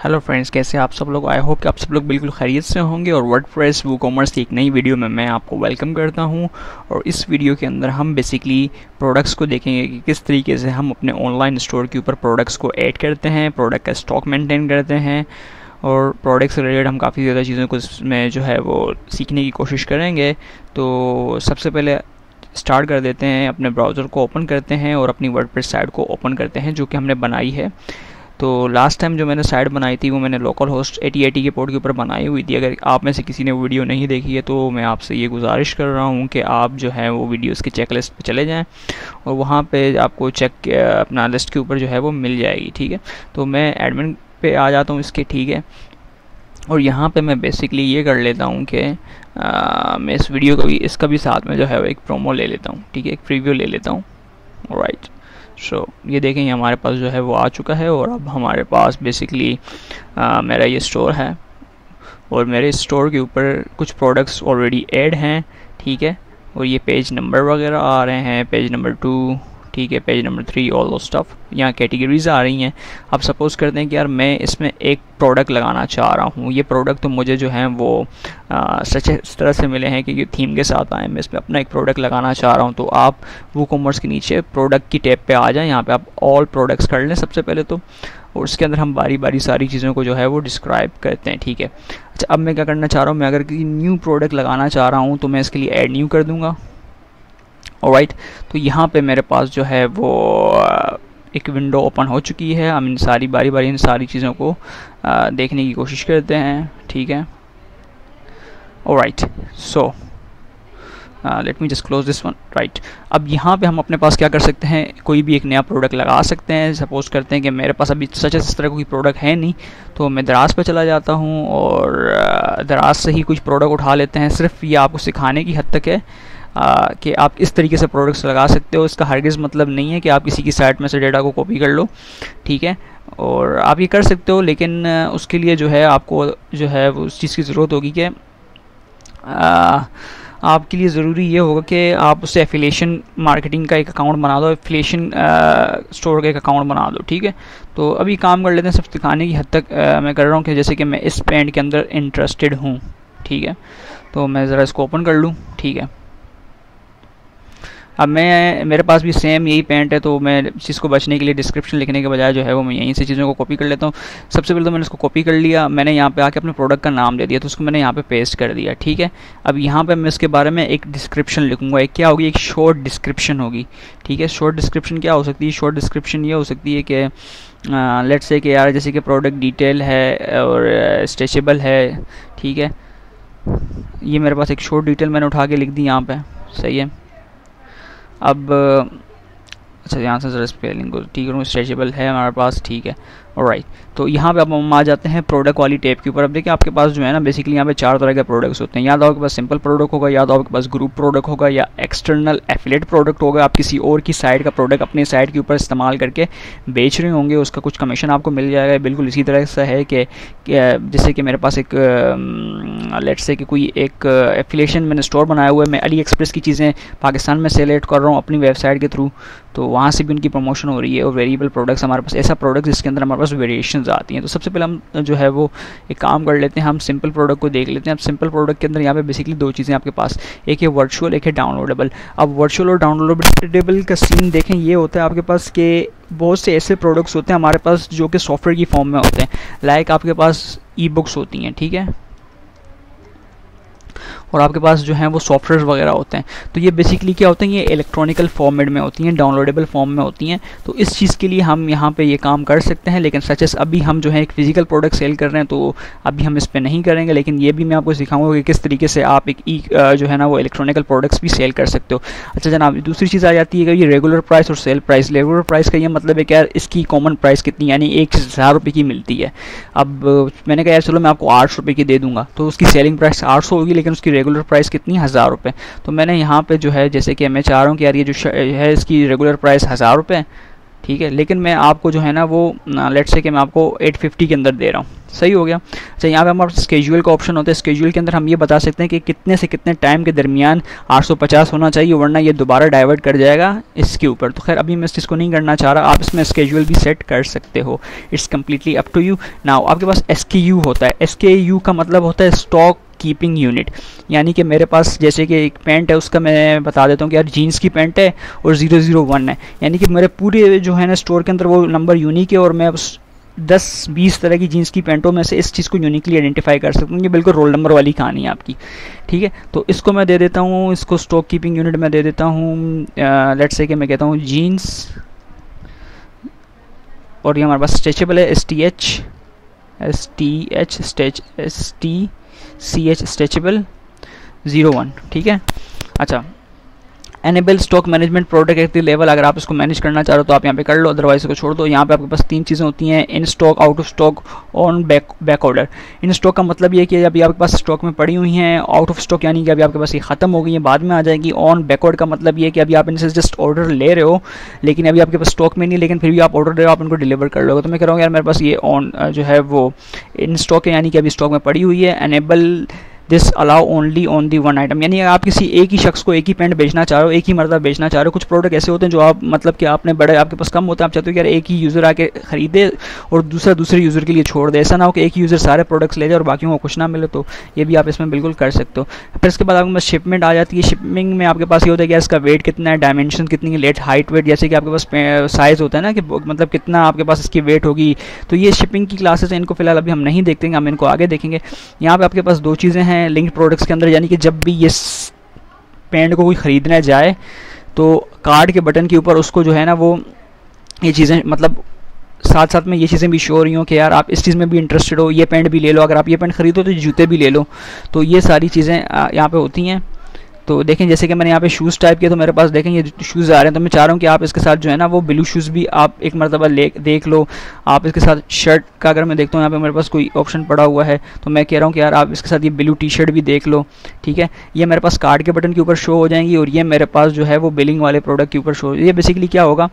Hello friends, कैसे आप सब लोग। आई होप कि आप सब लोग बिल्कुल खैरियत से होंगे। और वर्डप्रेस वूकॉमर्स की एक नई वीडियो में मैं आपको वेलकम करता हूं। और इस वीडियो के अंदर हम बेसिकली प्रोडक्ट्स को देखेंगे कि किस तरीके से हम अपने ऑनलाइन स्टोर के ऊपर प्रोडक्ट्स को ऐड करते हैं, प्रोडक्ट का स्टॉक मेंटेन करते हैं और प्रोडक्ट से रिलेटेड हम काफ़ी ज़्यादा चीज़ों को इसमें जो है वो सीखने की कोशिश करेंगे। तो सबसे पहले स्टार्ट कर देते हैं, अपने ब्राउज़र को ओपन करते हैं और अपनी वर्डप्रेस साइट को ओपन करते हैं जो कि हमने बनाई है। तो लास्ट टाइम जो मैंने साइट बनाई थी वो मैंने लोकल होस्ट 8080 के पोर्ट के ऊपर बनाई हुई थी। अगर आप में से किसी ने वीडियो नहीं देखी है तो मैं आपसे ये गुजारिश कर रहा हूँ कि आप जो है वो वीडियोस के चेकलिस्ट पे चले जाएं और वहाँ पे आपको चेक अपना लिस्ट के ऊपर जो है वो मिल जाएगी। ठीक है, तो मैं एडमिन पे आ जाता हूँ इसके। ठीक है, और यहाँ पे मैं बेसिकली ये कर लेता हूँ कि मैं इस वीडियो को भी इसका भी साथ में जो है वो एक प्रोमो ले लेता हूँ। ठीक है, एक प्रीव्यू ले लेता हूँ। राइट, सो ये देखें, ये हमारे पास जो है वो आ चुका है और अब हमारे पास बेसिकली मेरा ये स्टोर है और मेरे स्टोर के ऊपर कुछ प्रोडक्ट्स ऑलरेडी ऐड हैं। ठीक है, और ये पेज नंबर वगैरह आ रहे हैं, पेज नंबर 2, ठीक है, पेज नंबर 3, ऑल दो स्टफ। यहाँ कैटेगरीज आ रही हैं। अब सपोज़ करते हैं कि यार मैं इसमें एक प्रोडक्ट लगाना चाह रहा हूँ। ये प्रोडक्ट तो मुझे जो है वो सच इस तरह से मिले हैं कि ये थीम के साथ आए। मैं इसमें अपना एक प्रोडक्ट लगाना चाह रहा हूँ। तो आप वूकॉमर्स के नीचे प्रोडक्ट की टैब पे आ जाएं। यहाँ पे आप ऑल प्रोडक्ट्स कर लें सबसे पहले तो, और उसके अंदर हम बारी बारी सारी चीज़ों को जो है वो डिस्क्राइब करते हैं। ठीक है, अच्छा, अब मैं क्या करना चाह रहा हूँ, मैं अगर न्यू प्रोडक्ट लगाना चाह रहा हूँ तो मैं इसके लिए ऐड न्यू कर दूँगा। ऑलराइट, तो यहाँ पे मेरे पास जो है वो एक विंडो ओपन हो चुकी है। हम इन सारी बारी बारी इन सारी चीज़ों को देखने की कोशिश करते हैं। ठीक है, alright, so let me just close this one. Right, अब यहाँ पे हम अपने पास क्या कर सकते हैं, कोई भी एक नया प्रोडक्ट लगा सकते हैं। सपोज करते हैं कि मेरे पास अभी सच इस तरह कोई प्रोडक्ट है नहीं, तो मैं दराज पे चला जाता हूँ और दराज से ही कुछ प्रोडक्ट उठा लेते हैं। सिर्फ ये आपको सिखाने की हद तक है कि आप इस तरीके से प्रोडक्ट्स लगा सकते हो। इसका हरगिज़ मतलब नहीं है कि आप किसी की साइट में से डेटा को कॉपी कर लो। ठीक है, और आप ये कर सकते हो, लेकिन उसके लिए जो है आपको जो है वो उस चीज़ की ज़रूरत होगी कि आपके लिए ज़रूरी ये होगा कि आप उससे एफिलिएशन मार्केटिंग का एक अकाउंट बना दो, एफिलिएशन स्टोर का एक अकाउंट बना दो। ठीक है, तो अभी काम कर लेते हैं। सिर्फ दिखाने की हद तक मैं कर रहा हूँ कि जैसे कि मैं इस पेंट के अंदर इंटरेस्टेड हूँ। ठीक है, तो मैं ज़रा इसको ओपन कर लूँ। ठीक है, अब मेरे पास भी सेम यही पेंट है, तो मैं इस चीज़ को बचने के लिए डिस्क्रिप्शन लिखने के बजाय जो है वो मैं यहीं से चीज़ों को कॉपी कर लेता हूँ। सबसे पहले तो मैंने इसको कॉपी कर लिया, मैंने यहाँ पे आके अपने प्रोडक्ट का नाम दे दिया, तो उसको मैंने यहाँ पे पेस्ट कर दिया। ठीक है, अब यहाँ पे मैं इसके बारे में एक डिस्क्रिप्शन लिखूँगा। एक क्या होगी, एक शॉर्ट डिस्क्रिप्शन होगी। ठीक है, शॉर्ट डिस्क्रिप्शन क्या हो सकती है, शॉर्ट डिस्क्रिप्शन ये हो सकती है कि लेट्स से कि यार जैसे कि प्रोडक्ट डिटेल है और स्ट्रेचेबल है। ठीक है, ये मेरे पास एक शॉर्ट डिटेल मैंने उठा के लिख दी यहाँ पर। सही है, अब अच्छा, यहाँ से ज़रा स्पेलिंग को ठीक करूँ, स्ट्रेचेबल है हमारे पास। ठीक है, ऑलराइट, तो यहाँ पे अब हम आ जाते हैं प्रोडक्ट वाली टैब के ऊपर। अब देखिए आपके पास जो है ना बेसिकली यहाँ पे 4 तरह के प्रोडक्ट्स होते हैं। या तो आपके पास सिंपल प्रोडक्ट होगा, या तो आपके पास ग्रुप प्रोडक्ट होगा, या एक्सटर्नल एफिलिएट प्रोडक्ट होगा। आप किसी और की साइट का प्रोडक्ट अपनी साइट के ऊपर इस्तेमाल करके बेच रहे होंगे, उसका कुछ कमीशन आपको मिल जाएगा। बिल्कुल इसी तरह से है कि जैसे कि मेरे पास एक लेट्स से कि कोई एक एफिलिएशन मैंने स्टोर बनाया हुआ है, मैं अली एक्सप्रेस की चीज़ें पाकिस्तान में सेलेक्ट कर रहा हूँ अपनी वेबसाइट के थ्रू, तो वहाँ से भी उनकी प्रमोशन हो रही है। और वेरिएबल प्रोडक्ट्स हमारे पास ऐसा प्रोडक्ट जिसके अंदर हमारे पास वेरिएशंस आती हैं। तो सबसे पहले हम जो है वो एक काम कर लेते हैं, हम सिंपल प्रोडक्ट को देख लेते हैं। अब सिंपल प्रोडक्ट के अंदर यहाँ पे बेसिकली 2 चीज़ें आपके पास, एक है वर्चुअल, एक है डाउनलोडेबल। अब वर्चुअल और डाउनलोडेबल का सीन देखें, ये होता है आपके पास कि बहुत से ऐसे प्रोडक्ट्स होते हैं हमारे पास जो कि सॉफ्टवेयर की फॉर्म में होते हैं। लाइक आपके पास ई बुक्स होती हैं। ठीक है, और आपके पास जो है वो सॉफ्टवेयर वगैरह होते हैं। तो ये बेसिकली क्या होते हैं, ये इलेक्ट्रॉनिकल फॉर्मेट में होती हैं, डाउनलोडेबल फॉर्म में होती हैं। तो इस चीज़ के लिए हम यहाँ पे ये काम कर सकते हैं। लेकिन सच एस अभी हम जो है एक फ़िज़िकल प्रोडक्ट सेल कर रहे हैं, तो अभी हम इस पर नहीं करेंगे। लेकिन ये भी मैं आपको सिखाऊंगा कि किस तरीके से आप एक जो है ना वो इलेक्ट्रॉनिकल प्रोडक्ट्स भी सेल कर सकते हो। अच्छा जनाब, दूसरी चीज़ आ जाती है कि ये रेगुलर प्राइस और सेल प्राइस। रेगुलर प्राइस का ये मतलब है कि यार इसकी कॉमन प्राइस कितनी, यानी एक 1000 रुपये की मिलती है। अब मैंने कहा यार चलो मैं आपको 800 रुपये की दे दूँगा, तो उसकी सेलिंग प्राइस 800 होगी, लेकिन उसकी रेगुलर प्राइस कितनी, 1000 रुपये। तो मैंने यहाँ पे जो है जैसे कि मैं चाह रहा हूँ कि यार ये जो है इसकी रेगुलर प्राइस 1000 रुपये। ठीक है, लेकिन मैं आपको जो है ना वो लेट्स से कि मैं आपको 850 के अंदर दे रहा हूँ। सही हो गया। अच्छा, यहाँ पे हमारे पास स्केड्यूल का ऑप्शन होता है। स्केड्यूल के अंदर हम ये बता सकते हैं कि कितने से कितने टाइम के दरमियान 850 होना चाहिए, वरना ये दोबारा डाइवर्ट कर जाएगा इसके ऊपर। तो खैर अभी मैं इस चीज़ को नहीं करना चाह रहा, आप इसमें स्केड्यूल भी सेट कर सकते हो, it's completely up to you. Now आपके पास SKU होता है। SKU का मतलब होता है स्टॉक कीपिंग यूनिट, यानी कि मेरे पास जैसे कि एक पैंट है, उसका मैं बता देता हूँ कि यार जीन्स की पैंट है और 001 है, यानी कि मेरे पूरे जो है ना स्टोर के अंदर वो नंबर यूनिक है, और मैं उस 10-20 तरह की जीन्स की पैंटों में से इस चीज़ को यूनिकली आइडेंटिफाई कर सकता हूँ। ये बिल्कुल रोल नंबर वाली कहानी है आपकी, ठीक है। तो इसको मैं दे देता हूँ, इसको स्टॉक कीपिंग यूनिट में दे देता हूँ, लेट्स से कि मैं कहता हूँ जीन्स, और ये हमारे पास स्ट्रेचेबल है, STH स्ट्रेचेबल 01, ठीक है। अच्छा, enable stock management product active level, अगर आप इसको मैनेज करना चाह रहे हो तो आप यहाँ पे कर लो, अदरवाइज इसको छोड़ दो। यहाँ पे आपके पास 3 चीज़ें होती हैं, in stock, out of stock, on back order. In stock का मतलब ये कि अभी आपके पास स्टॉक में पड़ी हुई हैं, आउट ऑफ स्टॉक यानी कि अभी आपके पास ये ख़त्म हो गई है, बाद में आ जाएगी। ऑन बैकवर्ड का मतलब ये कि अभी आप इनसे जस्ट ऑर्डर ले रहे हो, लेकिन अभी आपके पास स्टॉक में नहीं, लेकिन फिर भी आप ऑर्डर ले रहे हो, आप इनको डिलीवर कर लोगे। तो मैं कह रहा हूँ यार मेरे पास ये ऑन जो है वो इन स्टॉक है, यानी कि अभी स्टॉक में पड़ी हुई है। Enable this allow only on the one item, यानी आप किसी एक ही शख्स को एक ही पैंट बेचना चाह रहे हो, एक ही मरतबा बेचना चाह रहे हो। कुछ प्रोडक्ट ऐसे होते हैं जो आप मतलब कि आपने बड़े, आपके पास कम होते हैं, आप चाहते हो कि यार एक ही यूज़र आके ख़रीदे और दूसरे यूज़र के लिए छोड़ दे, ऐसा ना हो कि एक ही यूज़र सारे प्रोडक्ट्स ले जाए और बाकियों को कुछ ना मिले। तो ये भी आप इसमें बिल्कुल कर सकते हो। फिर इसके बाद आपके पास शिपमेंट आ जाती है। शिपिंग में आपके पास ये होता है कि इसका वेट कितना है, डायमेंशन कितनी है, लेट हाइट वेट, जैसे कि आपके पास साइज़ होता है ना कि मतलब कितना आपके पास इसकी वेट होगी। तो ये शिपिंग की क्लासेस हैं, इनको फिलहाल अभी हम नहीं देखते हैं, हम इनको आगे देखेंगे। यहाँ पर आपके पास 2 चीज़ें हैं लिंक्ड प्रोडक्ट्स के अंदर, यानी कि जब भी ये पैंट को कोई ख़रीदने जाए तो कार्ड के बटन के ऊपर उसको जो है ना वो ये चीज़ें मतलब साथ साथ में ये चीज़ें भी शो हो रही हो कि यार आप इस चीज़ में भी इंटरेस्टेड हो, ये पैंट भी ले लो, अगर आप ये पैंट ख़रीदो तो जूते भी ले लो। तो ये सारी चीज़ें यहाँ पे होती हैं। तो देखें जैसे कि मैंने यहाँ पे शूज़ टाइप किया, तो मेरे पास देखें ये शूज़ आ रहे हैं, तो मैं चाह रहा हूँ कि आप इसके साथ जो है ना वो ब्लू शूज़ भी आप एक मरतबा देख लो। आप इसके साथ शर्ट का अगर मैं देखता हूँ, यहाँ पे मेरे पास कोई ऑप्शन पड़ा हुआ है, तो मैं कह रहा हूँ कि यार आप इसके साथ ये ब्लू टी-शर्ट भी देख लो, ठीक है। ये मेरे पास कार्ड के बटन के ऊपर शो हो जाएंगी, और ये मेरे पास जो है वो बिलिंग वाले प्रोडक्ट के ऊपर शो। ये बेसिकली क्या होगा,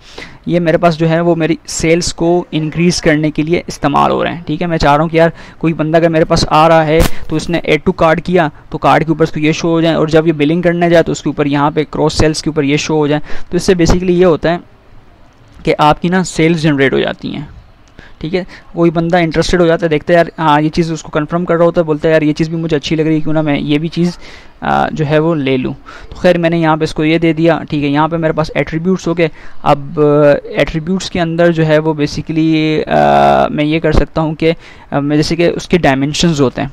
ये मेरे पास जो है वो मेरी सेल्स को इंक्रीज़ करने के लिए इस्तेमाल हो रहे हैं, ठीक है। मैं चाह रहा हूँ कि यार कोई बंदा अगर मेरे पास आ रहा है तो उसने ऐड टू कार्ड किया, तो कार्ड के ऊपर उसको ये शो हो जाए, और जब ये बिलिंग करने जाए तो उसके ऊपर यहाँ पे क्रॉस सेल्स के ऊपर ये शो हो जाए। तो इससे बेसिकली ये होता है कि आपकी ना सेल्स जनरेट हो जाती हैं, ठीक है। कोई बंदा इंटरेस्टेड हो जाता है, देखता है यार हाँ ये चीज़ उसको कंफर्म कर रहा होता है, बोलता है यार ये चीज़ भी मुझे अच्छी लग रही है, क्यों ना मैं ये भी चीज़ जो है वो ले लूँ। तो खैर मैंने यहाँ पे इसको ये दे दिया, ठीक है। यहाँ पे मेरे पास एट्रीब्यूट्स हो गए। अब एट्रीब्यूट्स के अंदर जो है वो बेसिकली मैं ये कर सकता हूँ कि मैं जैसे कि उसके डायमेंशंस होते हैं,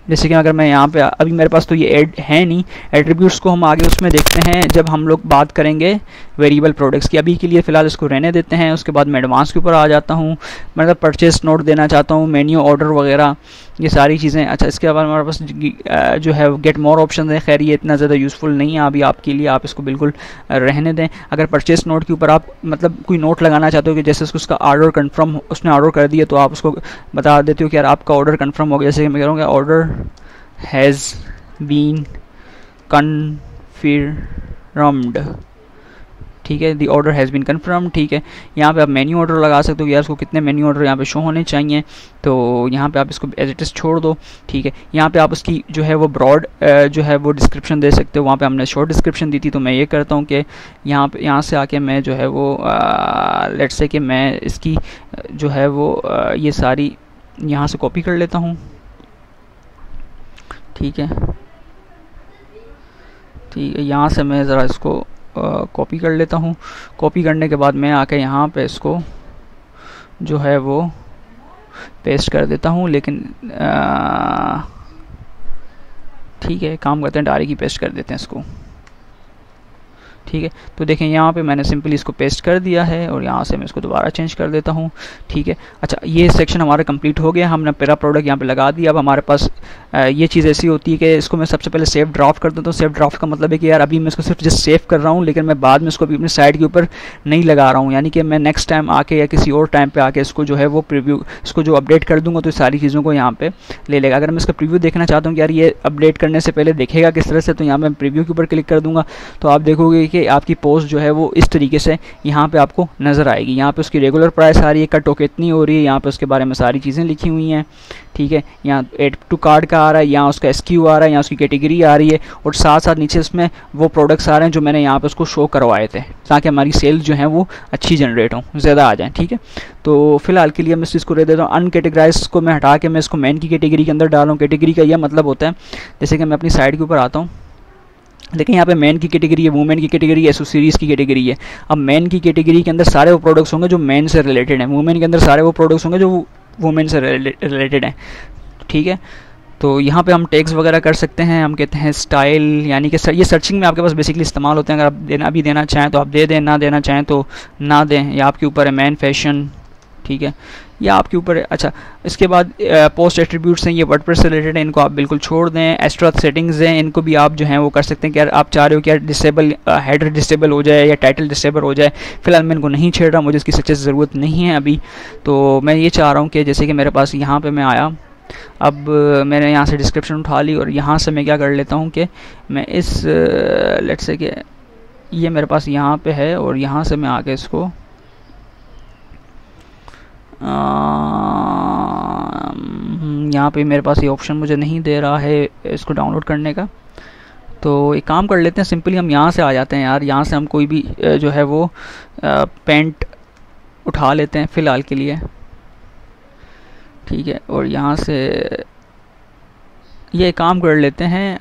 जैसे कि अगर मैं यहाँ पे अभी मेरे पास तो ये ऐड है नहीं, एट्रीब्यूट्स को हम आगे उसमें देखते हैं जब हम लोग बात करेंगे वेरिएबल प्रोडक्ट्स की। अभी के लिए फ़िलहाल इसको रहने देते हैं, उसके बाद मैं एडवांस के ऊपर आ जाता हूँ। मतलब परचेस नोट देना चाहता हूँ, मेन्यू ऑर्डर वगैरह ये सारी चीज़ें। अच्छा, इसके बाद हमारे पास जो है गेट मोर ऑप्शन है, खैर ये इतना ज़्यादा यूज़फुल नहीं है अभी आपके लिए, आप इसको बिल्कुल रहने दें। अगर परचेस नोट के ऊपर आप मतलब कोई नोट लगाना चाहते हो कि जैसे उसका ऑर्डर कन्फर्म, उसने ऑर्डर कर दिया, तो आप उसको बता देते हो कि यार आपका ऑर्डर कन्फर्म हो गया। जैसे मैं कह रहा हूँ ऑर्डर हैज़ बीन कन्फर्म्ड, ठीक है, the order has been confirm, ठीक है। यहाँ पे आप मेन्यू ऑर्डर लगा सकते हो यार उसको कितने मेन्यू ऑर्डर यहाँ पे शो होने चाहिए, तो यहाँ पे आप इसको एज इट इज़ छोड़ दो, ठीक है। यहाँ पे आप उसकी जो है वो ब्रॉड जो है वो डिस्क्रिप्शन दे सकते हो, वहाँ पे हमने शॉर्ट डिस्क्रिप्शन दी थी। तो मैं ये करता हूँ कि यहाँ से आके मैं जो है वो लेट्स से कि मैं इसकी जो है वो ये सारी यहाँ से कॉपी कर लेता हूँ, ठीक है। ठीक है, यहाँ से मैं ज़रा इसको कॉपी कर लेता हूँ। कॉपी करने के बाद मैं आके यहाँ पे इसको जो है वो पेस्ट कर देता हूँ, लेकिन ठीक है काम करते हैं डायरेक्ट ही पेस्ट कर देते हैं इसको, ठीक है। तो देखें यहाँ पे मैंने सिंपली इसको पेस्ट कर दिया है, और यहाँ से मैं इसको दोबारा चेंज कर देता हूँ, ठीक है। अच्छा, ये सेक्शन हमारा कंप्लीट हो गया, हमने पहला प्रोडक्ट यहाँ पे लगा दिया। अब हमारे पास ये चीज़ ऐसी होती है कि इसको मैं सबसे पहले सेव ड्राफ्ट कर देता हूँ। सेव ड्राफ्ट का मतलब है कि यार अभी मैं इसको सिर्फ जस्ट सेव कर रहा हूँ, लेकिन मैं बाद में इसको अभी अपने साइट के ऊपर नहीं लगा रहा हूँ, यानी कि मैं नेक्स्ट टाइम आके या किसी और टाइम पे आके इसको जो है वो प्रीव्यू, इसको जो अपडेट कर दूंगा तो सारी चीज़ों को यहाँ पे ले लेगा। अगर मैं इसका प्रीव्यू देखना चाहता हूँ कि यार ये अपडेट करने से पहले देखेगा किस तरह से, तो यहाँ पे मैं प्रीव्यू के ऊपर क्लिक कर दूंगा तो आप देखोगे कि आपकी पोस्ट जो है वो इस तरीके से यहाँ पे आपको नज़र आएगी। यहाँ पे उसकी रेगुलर प्राइस आ रही है, कट टू कितनी हो रही है, यहाँ पे उसके बारे में सारी चीज़ें लिखी हुई हैं, ठीक है। यहाँ एड टू कार्ड का आ रहा है, यहाँ उसका SKU आ रहा है, यहाँ उसकी कैटेगरी आ रही है, और साथ साथ नीचे इसमें वो प्रोडक्ट्स आ रहे हैं जो मैंने यहाँ पे उसको शो करवाए थे, ताकि हमारी सेल जो है वो अच्छी जनरेट हो, ज़्यादा आ जाए, ठीक है। तो फिलहाल के लिए मैं इस चीज़ को दे देता हूँ। अनकैटेगराइज को मैं हटा के मैं इसको मैन की कैटेगरी के अंदर डाल रहा हूँ। कैटेगरी का यह मतलब होता है, जैसे कि मैं अपनी साइड के ऊपर आता हूँ, लेकिन यहाँ पे मैन की कैटेगरी है, वुमेन की कैटेगरी है, एसेसरीज की कैटेगरी है। अब मैन की कैटेगरी के अंदर सारे वो प्रोडक्ट्स होंगे जो मैन से रिलेटेड हैं, वुमेन के अंदर सारे वो प्रोडक्ट्स होंगे जो वुमेन से रिलेटेड हैं, ठीक है। तो यहाँ पे हम टैग्स वगैरह कर सकते हैं। हम कहते हैं स्टाइल, यानी कि ये सर्चिंग में आपके पास बेसिकली इस्तेमाल होते हैं। अगर आप देना चाहें तो आप दे दें, ना देना चाहें तो ना दें, या आपके ऊपर है। मैन फैशन, ठीक है, या आपके ऊपर है। अच्छा, इसके बाद पोस्ट एट्रीब्यूट्स हैं, ये वर्डप्रेस से रिलेटेड है, इनको आप बिल्कुल छोड़ दें। एक्स्ट्रा सेटिंग्स हैं, इनको भी आप जो हैं वो कर सकते हैं कि यार आप चाह रहे हो कि यार डिसेबल, हेडर डिसेबल हो जाए या टाइटल डिसेबल हो जाए। फिलहाल मैं इनको नहीं छेड़ रहा, मुझे इसकी सच्ची ज़रूरत नहीं है अभी। तो मैं ये चाह रहा हूँ कि जैसे कि मेरे पास यहाँ पर मैं आया, अब मैंने यहाँ से डिस्क्रिप्शन उठा ली, और यहाँ से मैं क्या कर लेता हूँ कि मैं इस लेट्स से कि ये मेरे पास यहाँ पे है, और यहाँ से मैं आके इसको यहाँ पे मेरे पास ये ऑप्शन मुझे नहीं दे रहा है इसको डाउनलोड करने का। तो एक काम कर लेते हैं, सिंपली हम यहाँ से आ जाते हैं यार। यहाँ से हम कोई भी जो है वो पेंट उठा लेते हैं फ़िलहाल के लिए, ठीक है। और यहाँ से ये काम कर लेते हैं,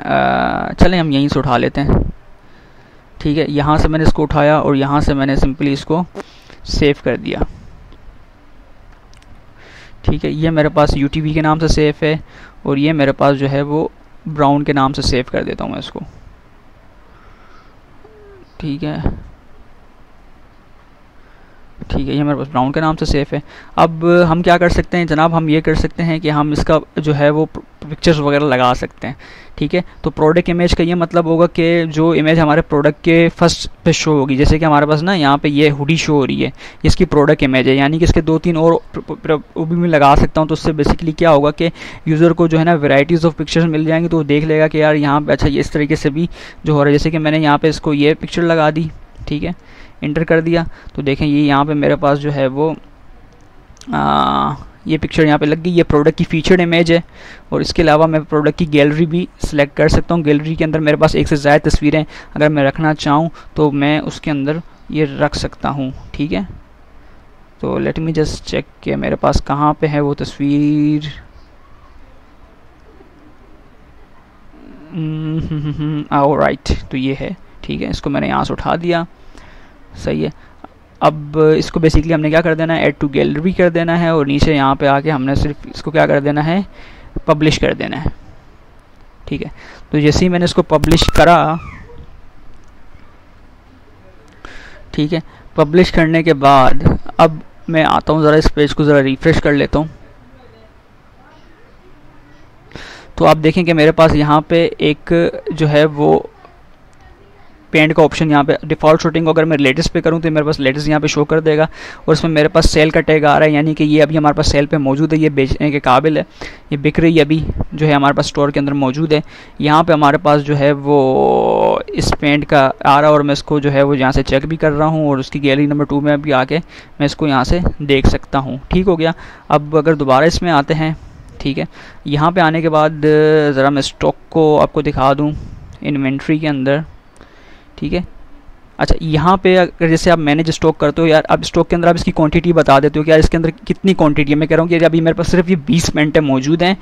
चलें हम यहीं से उठा लेते हैं, ठीक है। यहाँ से मैंने इसको उठाया और यहाँ से मैंने सिंपली इसको सेव कर दिया, ठीक है। ये मेरे पास UTB के नाम से सेव है, और ये मेरे पास जो है वो ब्राउन के नाम से सेव कर देता हूँ मैं इसको, ठीक है, ठीक है। ये मेरे पास ब्राउन के नाम से सेफ़ है। अब हम क्या कर सकते हैं जनाब, हम ये कर सकते हैं कि हम इसका जो है वो पिक्चर्स वगैरह लगा सकते हैं, ठीक है। तो प्रोडक्ट इमेज का ये मतलब होगा कि जो इमेज हमारे प्रोडक्ट के फर्स्ट पे शो होगी, जैसे कि हमारे पास ना यहाँ पे ये हुडी शो हो रही है, इसकी प्रोडक्ट इमेज है, यानी कि इसके 2-3 और वो भी मैं लगा सकता हूँ। तो उससे बेसिकली क्या होगा कि यूज़र को जो है ना वैराइटीज़ ऑफ पिक्चर्स मिल जाएंगी, तो वो देख लेगा कि यार यहाँ पे अच्छा ये इस तरीके से भी जो हो रहा है। जैसे कि मैंने यहाँ पे इसको ये पिक्चर लगा दी, ठीक है, इंटर कर दिया, तो देखें ये यहाँ पे मेरे पास जो है वो ये पिक्चर यहाँ पे लग गई। ये प्रोडक्ट की फीचर्ड इमेज है, और इसके अलावा मैं प्रोडक्ट की गैलरी भी सिलेक्ट कर सकता हूँ। गैलरी के अंदर मेरे पास एक से ज़्यादा तस्वीरें अगर मैं रखना चाहूँ तो मैं उसके अंदर ये रख सकता हूँ, ठीक है। तो लेट मी जस्ट चेक कि मेरे पास कहाँ पे है वो तस्वीर। ऑलराइट, तो ये है, ठीक है। इसको मैंने यहाँ से उठा दिया, सही है। अब इसको बेसिकली हमने क्या कर देना है, ऐड टू गैलरी कर देना है, और नीचे यहाँ पे आके हमने सिर्फ इसको क्या कर देना है, पब्लिश कर देना है, ठीक है। तो जैसे ही मैंने इसको पब्लिश करा, ठीक है, पब्लिश करने के बाद अब मैं आता हूँ ज़रा इस पेज को ज़रा रिफ्रेश कर लेता हूँ। तो आप देखें कि मेरे पास यहाँ पे एक जो है वो पेंट का ऑप्शन, यहाँ पे डिफ़ॉल्ट शूटिंग को अगर मैं लेटेस्ट पे करूँ तो मेरे पास लेटेस्ट यहाँ पे शो कर देगा, और इसमें मेरे पास सेल का टैग आ रहा है, यानी कि ये अभी हमारे पास सेल पे मौजूद है, ये बेचने के काबिल है, ये बिक रही है, अभी जो है हमारे पास स्टोर के अंदर मौजूद है। यहाँ पे हमारे पास जो है वो इस पेंट का आ रहा है, और मैं इसको जो है वो यहाँ से चेक भी कर रहा हूँ, और उसकी गैलरी नंबर 2 में भी आके मैं इसको यहाँ से देख सकता हूँ, ठीक हो गया। अब अगर दोबारा इसमें आते हैं, ठीक है, यहाँ पर आने के बाद ज़रा मैं स्टॉक को आपको दिखा दूँ इन्वेंट्री के अंदर, ठीक है। अच्छा, यहाँ पे अगर जैसे आप मैनेज स्टॉक करते हो यार, अब स्टॉक के अंदर आप इसकी क्वांटिटी बता देते हो कि यार इसके अंदर कितनी क्वांटिटी है। मैं कह रहा हूँ कि अभी मेरे पास सिर्फ ये 20 मिनटें मौजूद हैं।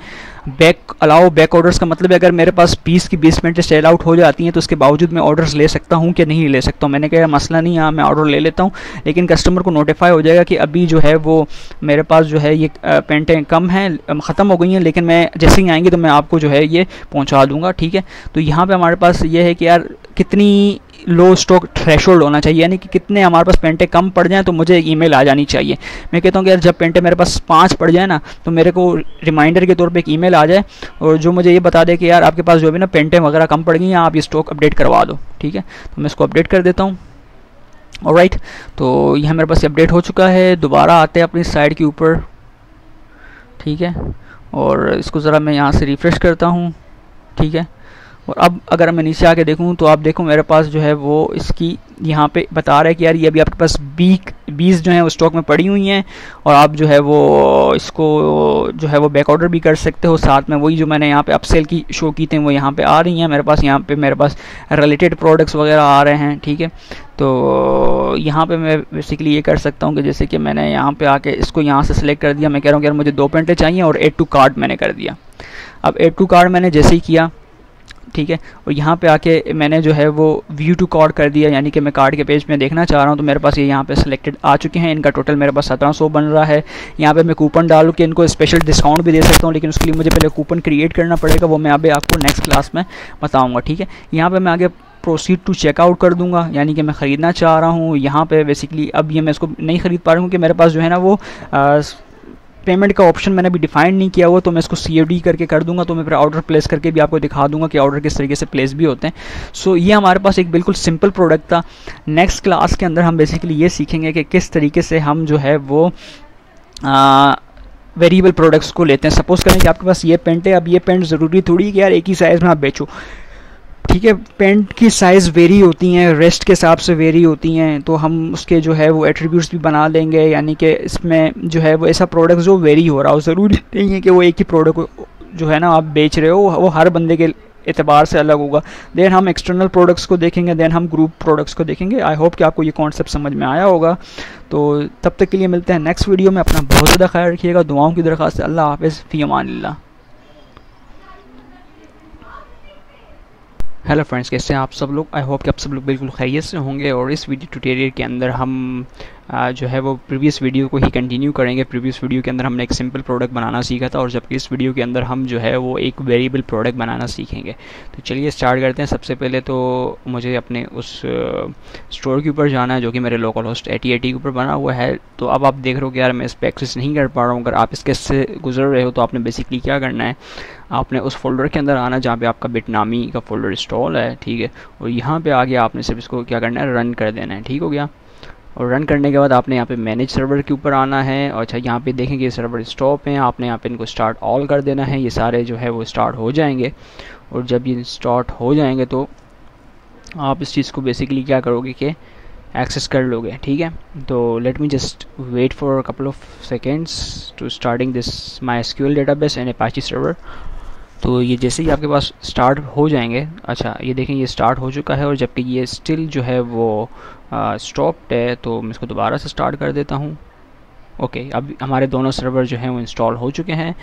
बैक ऑर्डर्स का मतलब है अगर मेरे पास 20 की 20 मिनटें सेल आउट हो जाती हैं तो उसके बावजूद मैं ऑर्डर्स ले सकता हूँ कि नहीं ले सकता हूँ। मैंने कहा मसला नहीं, हाँ मैं ऑर्डर ले लेता हूँ, लेकिन कस्टमर को नोटिफाई हो जाएगा कि अभी जो है वो मेरे पास जो है ये पेंटें कम हैं, ख़त्म हो गई हैं, लेकिन मैं जैसे ही आएंगे तो मैं आपको जो है ये पहुँचा दूँगा, ठीक है। तो यहाँ पर हमारे पास ये है कि यार कितनी लो स्टॉक थ्रेशोल्ड होना चाहिए, यानी कि कितने हमारे पास पेंटे कम पड़ जाएँ तो मुझे एक ईमेल आ जानी चाहिए। मैं कहता हूँ कि यार जब पेंटे मेरे पास 5 पड़ जाए ना तो मेरे को रिमाइंडर के तौर पे एक ईमेल आ जाए और जो मुझे ये बता दे कि यार आपके पास जो भी ना पेंटे वगैरह कम पड़ गई हैं, आप ये स्टॉक अपडेट करवा दो। ठीक है, तो मैं इसको अपडेट कर देता हूँ। ऑलराइट, तो यह मेरे पास अपडेट हो चुका है। दोबारा आते हैं अपनी साइड के ऊपर। ठीक है, और इसको ज़रा मैं यहाँ से रिफ़्रेश करता हूँ। ठीक है, और अब अगर मैं नीचे आके देखूँ तो आप देखो मेरे पास जो है वो इसकी यहाँ पे बता रहा है कि यार ये अभी आपके पास 20 जो है वो स्टॉक में पड़ी हुई हैं और आप जो है वो इसको जो है वो बैक ऑर्डर भी कर सकते हो। साथ में वही जो मैंने यहाँ पे अपसेल की शो की थी वो यहाँ पे आ रही हैं मेरे पास। यहाँ पे मेरे पास रिलेटेड प्रोडक्ट्स वगैरह आ रहे हैं। ठीक है, तो यहाँ पे मैं बेसिकली ये कर सकता हूँ कि जैसे कि मैंने यहाँ पे आके इसको यहाँ से सिलेक्ट कर दिया। मैं कह रहा हूँ कि यार मुझे 2 पेंटे चाहिए और एड टू कार्ट मैंने कर दिया। अब एड टू कार्ट मैंने जैसे ही किया, ठीक है, और यहाँ पे आके मैंने जो है वो व्यू टू कार्ड कर दिया, यानी कि मैं कार्ड के पेज में देखना चाह रहा हूँ तो मेरे पास ये यहाँ पे सिलेक्टेड आ चुके हैं। इनका टोटल मेरे पास 1700 बन रहा है। यहाँ पे मैं कूपन डालूँ कि इनको स्पेशल डिस्काउंट भी दे सकता हूँ, लेकिन उसके लिए मुझे पहले कूपन क्रिएट करना पड़ेगा, वो मैं अभी आपको नेक्स्ट क्लास में बताऊँगा। ठीक है, यहाँ पर मैं आगे प्रोसीड टू चेकआउट कर दूंगा, यानी कि मैं ख़रीदना चाह रहा हूँ। यहाँ पे बेसिकली अब ये मैं इसको नहीं ख़रीद पा रहा हूँ क्योंकि मेरे पास जो है ना वो पेमेंट का ऑप्शन मैंने अभी डिफाइन नहीं किया हुआ, तो मैं इसको COD करके कर दूंगा। तो मैं फिर ऑर्डर प्लेस करके भी आपको दिखा दूंगा कि ऑर्डर किस तरीके से प्लेस भी होते हैं। सो ये हमारे पास एक बिल्कुल सिंपल प्रोडक्ट था। नेक्स्ट क्लास के अंदर हम बेसिकली ये सीखेंगे कि किस तरीके से हम जो है वो वेरिएबल प्रोडक्ट्स को लेते हैं। सपोज़ करें कि आपके पास ये पेंट है, अब ये पेंट ज़रूरी थोड़ी है कि यार एक ही साइज़ में आप बेचो। ठीक है, पेंट की साइज़ वेरी होती हैं, रेस्ट के हिसाब से वेरी होती हैं, तो हम उसके जो है वो एट्रीब्यूट्स भी बना देंगे, यानी कि इसमें जो है वो ऐसा प्रोडक्ट जो वेरी हो रहा हो। ज़रूरी नहीं है कि वो एक ही प्रोडक्ट जो है ना आप बेच रहे हो वो हर बंदे के एतबार से अलग होगा। देन हम एक्सटर्नल प्रोडक्ट्स को देखेंगे, देन हम ग्रुप प्रोडक्ट्स को देखेंगे। आई होप कि आपको ये कॉन्सेप्ट समझ में आया होगा। तो तब तक के लिए मिलते हैं नेक्स्ट वीडियो में। अपना बहुत ज़्यादा ख्याल रखिएगा। दुआओं की दरख्वास्त है। अल्लाह हाफ़िज़, फ़ी अमानिल्लाह। हेलो फ्रेंड्स, कैसे हैं आप सब लोग? आई होप कि आप सब लोग बिल्कुल खैरियत से होंगे। और इस वीडियो ट्यूटोरियल के अंदर हम जो है वो प्रीवियस वीडियो को ही कंटिन्यू करेंगे। प्रीवियस वीडियो के अंदर हमने एक सिंपल प्रोडक्ट बनाना सीखा था और जबकि इस वीडियो के अंदर हम जो है वो एक वेरिएबल प्रोडक्ट बनाना सीखेंगे। तो चलिए स्टार्ट करते हैं। सबसे पहले तो मुझे अपने उस स्टोर के ऊपर जाना है जो कि मेरे लोकल होस्ट 8080 के ऊपर बना हुआ है। तो अब आप देख रहे हो कि यार मैं इस पर एक्सेस नहीं कर पा रहा हूँ। अगर आप इसके से गुजर रहे हो तो आपने बेसिकली क्या करना है, आपने उस फोल्डर के अंदर आना जहाँ पे आपका बिटनामी का फोल्डर इंस्टॉल है। ठीक है, और यहाँ पे आगे आपने सिर्फ इसको क्या करना है, रन कर देना है। ठीक हो गया, और रन करने के बाद आपने यहाँ पे मैनेज सर्वर के ऊपर आना है। और अच्छा, यहाँ पे देखेंगे सर्वर स्टॉप हैं, आपने यहाँ पे इनको स्टार्ट ऑल कर देना है। ये सारे जो है वो स्टार्ट हो जाएंगे और जब ये स्टार्ट हो जाएंगे तो आप इस चीज़ को बेसिकली क्या करोगे कि एक्सेस कर लोगे। ठीक है, तो let me just wait for a couple of seconds to starting this MySQL database and Apache server. तो ये जैसे ही आपके पास स्टार्ट हो जाएंगे, अच्छा ये देखें ये स्टार्ट हो चुका है और जबकि ये स्टिल जो है वो स्टॉप्ड है, तो मैं इसको दोबारा से स्टार्ट कर देता हूँ। ओके, अब हमारे दोनों सर्वर जो हैं वो इंस्टॉल हो चुके हैं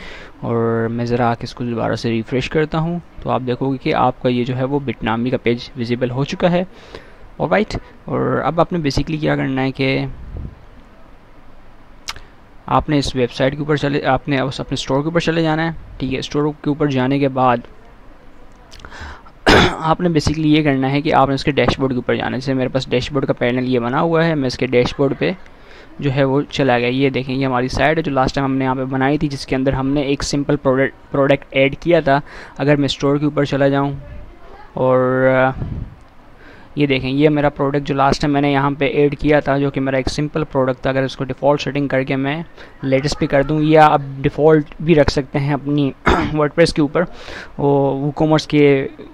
और मैं ज़रा आके इसको दोबारा से रिफ़्रेश करता हूँ तो आप देखोगे कि आपका ये जो है वो बिटनामी का पेज विजिबल हो चुका है। ऑलराइट, और अब आपने बेसिकली क्या करना है कि आपने इस वेबसाइट के ऊपर आपने उस अपने स्टोर के ऊपर चले जाना है। ठीक है, स्टोर के ऊपर जाने के बाद आपने बेसिकली ये करना है कि आपने इसके डैशबोर्ड के ऊपर जाना है। जैसे मेरे पास डैशबोर्ड का पैनल ये बना हुआ है, मैं इसके डैशबोर्ड पे जो है वो चला गया। ये देखें, ये हमारी साइट है जो लास्ट टाइम हमने यहाँ पे बनाई थी, जिसके अंदर हमने एक सिंपल प्रोडक्ट ऐड किया था। अगर मैं स्टोर के ऊपर चला जाऊँ और ये देखें, ये मेरा प्रोडक्ट जो लास्ट टाइम मैंने यहाँ पे ऐड किया था जो कि मेरा एक सिंपल प्रोडक्ट था। अगर इसको डिफ़ॉल्ट सेटिंग करके मैं लेटेस्ट भी कर दूँ या आप डिफ़ॉल्ट भी रख सकते हैं अपनी वर्डप्रेस के ऊपर, वो कॉमर्स के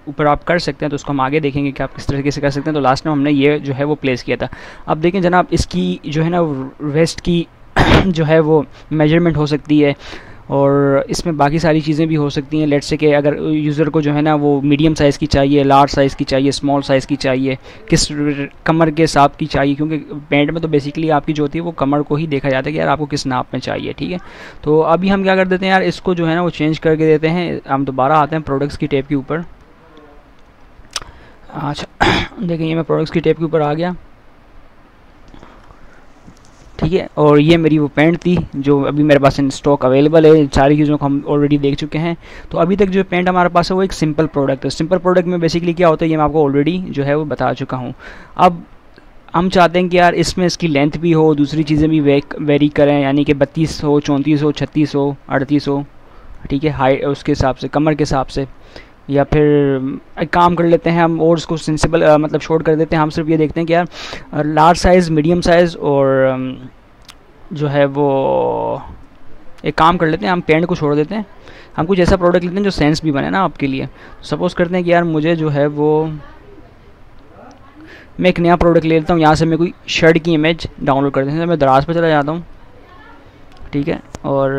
ऊपर आप कर सकते हैं। तो उसको हम आगे देखेंगे कि आप किस तरीके से कर सकते हैं। तो लास्ट टाइम हमने ये जो है वो प्लेस किया था। अब देखें जनाब, इसकी जो है ना वेस्ट की जो है वो मेजरमेंट हो सकती है और इसमें बाकी सारी चीज़ें भी हो सकती हैं। लेट्स से कि अगर यूज़र को जो है ना वो मीडियम साइज़ की चाहिए, लार्ज साइज़ की चाहिए, स्मॉल साइज़ की चाहिए, किस कमर के हिसाब की चाहिए, क्योंकि पैंट में तो बेसिकली आपकी जो होती है वो कमर को ही देखा जाता है कि यार आपको किस नाप में चाहिए। ठीक है, तो अभी हम क्या कर देते हैं यार, इसको जो है ना वो चेंज करके देते हैं। हम दोबारा आते हैं प्रोडक्ट्स की टैब के ऊपर। अच्छा देखिए, ये मैं प्रोडक्ट्स की टैब के ऊपर आ गया। ठीक है। और ये मेरी वो पैंट थी जो अभी मेरे पास इन स्टॉक अवेलेबल है। सारी चीज़ों को हम ऑलरेडी देख चुके हैं। तो अभी तक जो पैंट हमारे पास है वो एक सिंपल प्रोडक्ट है। सिंपल प्रोडक्ट में बेसिकली क्या होता है ये मैं आपको ऑलरेडी जो है वो बता चुका हूँ। अब हम चाहते हैं कि यार इसमें इसकी लेंथ भी हो, दूसरी चीज़ें भी वेरी करें, यानी कि 32 हो, 34 हो, 36 हो, 38 हो, ठीक है, हाइट उसके हिसाब से, कमर के हिसाब से। या फिर एक काम कर लेते हैं हम और उसको सेंसिबल मतलब शॉर्ट कर देते हैं। हम सिर्फ ये देखते हैं कि यार लार्ज साइज़, मीडियम साइज़ और जो है वो एक काम कर लेते हैं, हम पैंट को छोड़ देते हैं। हम कुछ ऐसा प्रोडक्ट लेते हैं जो सेंस भी बने ना आपके लिए। सपोज़ करते हैं कि यार मुझे जो है वो मैं एक नया प्रोडक्ट ले लेता हूँ। यहाँ से मैं कोई शर्ट की इमेज डाउनलोड कर देता हूँ। मैं दराज पर चला जाता हूँ, ठीक है, और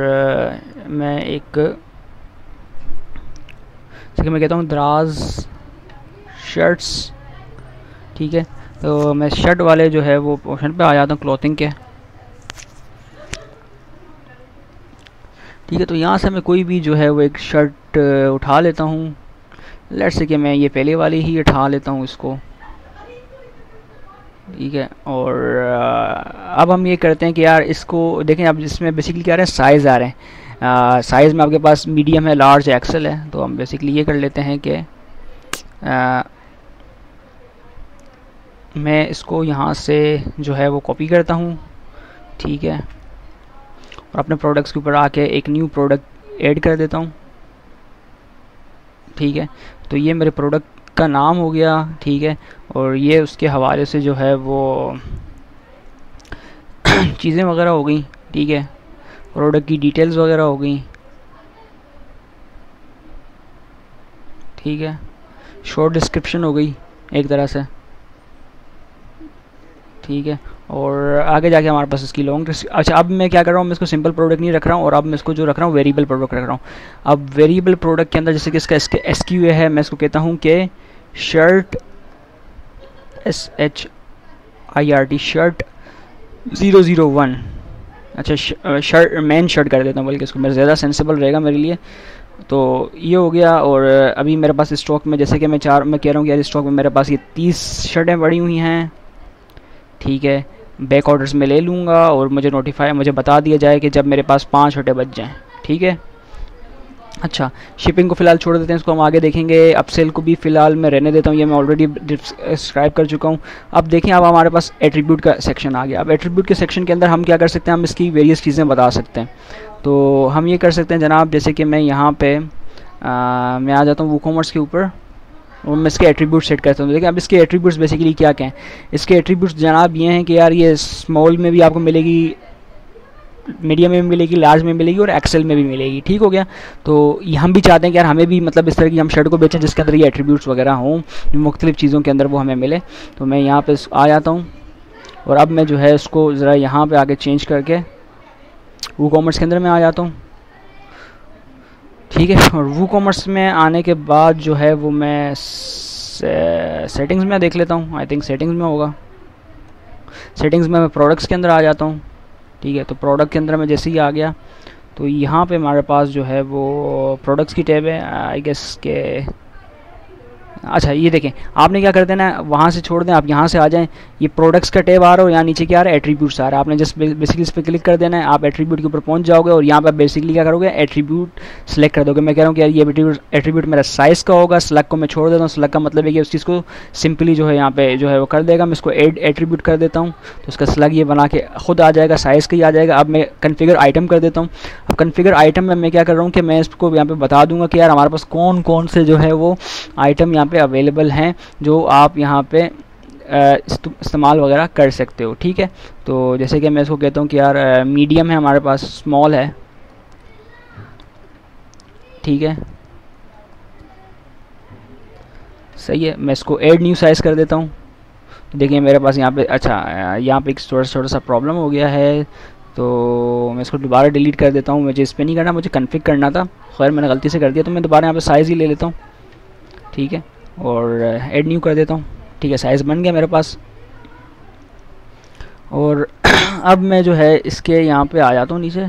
मैं एक ठीक है मैं कहता हूँ दराज शर्ट्स, ठीक है। तो मैं शर्ट वाले जो है वो ऑप्शन पे आ जाता हूँ, क्लॉथिंग के, ठीक है। तो यहाँ से मैं कोई भी जो है वो एक शर्ट उठा लेता हूँ। लेट्स से कि मैं ये पहले वाली ही उठा लेता हूँ इसको, ठीक है। और अब हम ये करते हैं कि यार इसको देखें। अब इसमें बेसिकली क्या आ रहा है, साइज़ आ रहे हैं। साइज़ में आपके पास मीडियम है, लार्ज है, एक्सेल है। तो हम बेसिकली ये कर लेते हैं कि मैं इसको यहाँ से जो है वो कॉपी करता हूँ, ठीक है, और अपने प्रोडक्ट्स के ऊपर आके एक न्यू प्रोडक्ट ऐड कर देता हूँ, ठीक है। तो ये मेरे प्रोडक्ट का नाम हो गया, ठीक है। और ये उसके हवाले से जो है वो चीज़ें वगैरह हो गई, ठीक है, प्रोडक्ट की डिटेल्स वगैरह हो गई, ठीक है, शॉर्ट डिस्क्रिप्शन हो गई एक तरह से, ठीक है। और आगे जाके हमारे पास इसकी लॉन्ग। अच्छा, अब मैं क्या कर रहा हूँ, मैं इसको सिंपल प्रोडक्ट नहीं रख रहा हूँ और अब मैं इसको जो रख रहा हूँ वेरिएबल प्रोडक्ट रख रहा हूँ। अब वेरिएबल प्रोडक्ट के अंदर जैसे कि इसका SKU है, मैं इसको कहता हूँ कि शर्ट SHIRT शर्ट 001। अच्छा, शर्ट मैन शर्ट कर देता हूँ बल्कि इसको, मेरा ज़्यादा सेंसिबल रहेगा मेरे लिए। तो ये हो गया। और अभी मेरे पास स्टॉक में जैसे कि मैं कह रहा हूँ कि यार स्टॉक में मेरे पास ये 30 शर्टें पड़ी हुई हैं, ठीक है। बैक ऑर्डर्स में ले लूँगा और मुझे बता दिया जाए कि जब मेरे पास 5 शर्टें बच जाएँ, ठीक है। अच्छा, शिपिंग को फ़िलहाल छोड़ देते हैं, इसको हम आगे देखेंगे। अपसेल को भी फ़िलहाल मैं रहने देता हूँ, ये मैं ऑलरेडी डिस्क्राइब कर चुका हूँ। अब देखें, अब हमारे पास एट्रीब्यूट का सेक्शन आ गया। अब एट्रीब्यूट के सेक्शन के अंदर हम क्या कर सकते हैं, हम इसकी वेरियस चीज़ें बता सकते हैं। तो हम ये कर सकते हैं जनाब, जैसे कि मैं यहाँ पे मैं आ जाता हूँ वूकॉमर्स के ऊपर और मैं इसके एट्रीब्यूट सेट करता हूँ। देखिए अब इसके एट्रीब्यूट्स बेसिकली क्या क्या हैं। इसके एट्रीब्यूट्स जनाब ये हैं कि यार ये स्मॉल में भी आपको मिलेगी, मीडियम में भी मिलेगी, लार्ज में मिलेगी और एक्सेल में भी मिलेगी, ठीक हो गया। तो ये हम भी चाहते हैं कि यार हमें भी मतलब इस तरह की हम शर्ट को बेचें जिसके अंदर ये एट्रीब्यूट्स वगैरह हों, मुख्तलिफ़ चीज़ों के अंदर वो हमें मिले। तो मैं यहाँ पे आ जाता हूँ और अब मैं जो है इसको ज़रा यहाँ पे आके चेंज करके वूकॉमर्स के अंदर मैं आ जाता हूँ, ठीक है। और वूकॉमर्स में आने के बाद जो है वो मैं सेटिंग्स में देख लेता हूँ। आई थिंक सेटिंग्स में होगा। सेटिंग्स में मैं प्रोडक्ट्स के अंदर आ जाता हूँ, ठीक है। तो प्रोडक्ट के अंदर मैं जैसे ही आ गया तो यहाँ पे हमारे पास जो है वो प्रोडक्ट्स की टैब है, आई गेस के। अच्छा, ये देखें, आपने क्या कर देना है, वहाँ से छोड़ दें, आप यहाँ से आ जाएं, ये प्रोडक्ट्स का टैब आ रहा है और यहाँ नीचे क्या आ रहा है, एट्रीब्यूट्स आ रहा है। आपने जस्ट बेसिकली इस पर क्लिक कर देना है, आप एट्रीब्यूट के ऊपर पहुँच जाओगे और यहाँ पर बेसिकली क्या करोगे, एट्रीब्यूट सेलेक्ट कर दोगे। मैं कह रहा हूँ कि यार ये एट्रीब्यूट मेरा साइज़ का होगा। सेलेक्ट को मैं छोड़ देता हूँ। सेलेक्ट का मतलब है कि उस चीज़ को सिंपली जो है यहाँ पे जो है वो कर देगा। मैं इसको एड एट्रीब्यूट कर देता हूँ तो उसका स्लग ये बना के खुद आ जाएगा, साइज़ का ही आ जाएगा। अब मैं कन्फिगर आइटम कर देता हूँ। अब कन्फिगर आइटम में मैं क्या कर रहा हूँ कि मैं इसको यहाँ पे बता दूंगा कि यार हमारे पास कौन कौन से जो है वो आइटम यहाँ पे अवेलेबल हैं जो आप यहाँ पे इस्तेमाल वगैरह कर सकते हो, ठीक है। तो जैसे कि मैं इसको कहता हूँ कि यार मीडियम है हमारे पास, स्मॉल है, ठीक है, सही है। मैं इसको ऐड न्यू साइज़ कर देता हूँ। देखिए मेरे पास यहाँ पे, अच्छा यहाँ पे एक छोटा सा प्रॉब्लम हो गया है तो मैं इसको दोबारा डिलीट कर देता हूँ। मुझे इस पर नहीं करना, मुझे कन्फिग करना था। खैर मैंने गलती से कर दिया तो मैं दोबारा यहाँ पे साइज़ ही ले लेता हूँ, ठीक है, और ऐड न्यू कर देता हूँ, ठीक है। साइज़ बन गया मेरे पास। और अब मैं जो है इसके यहाँ पे आ जाता हूँ नीचे,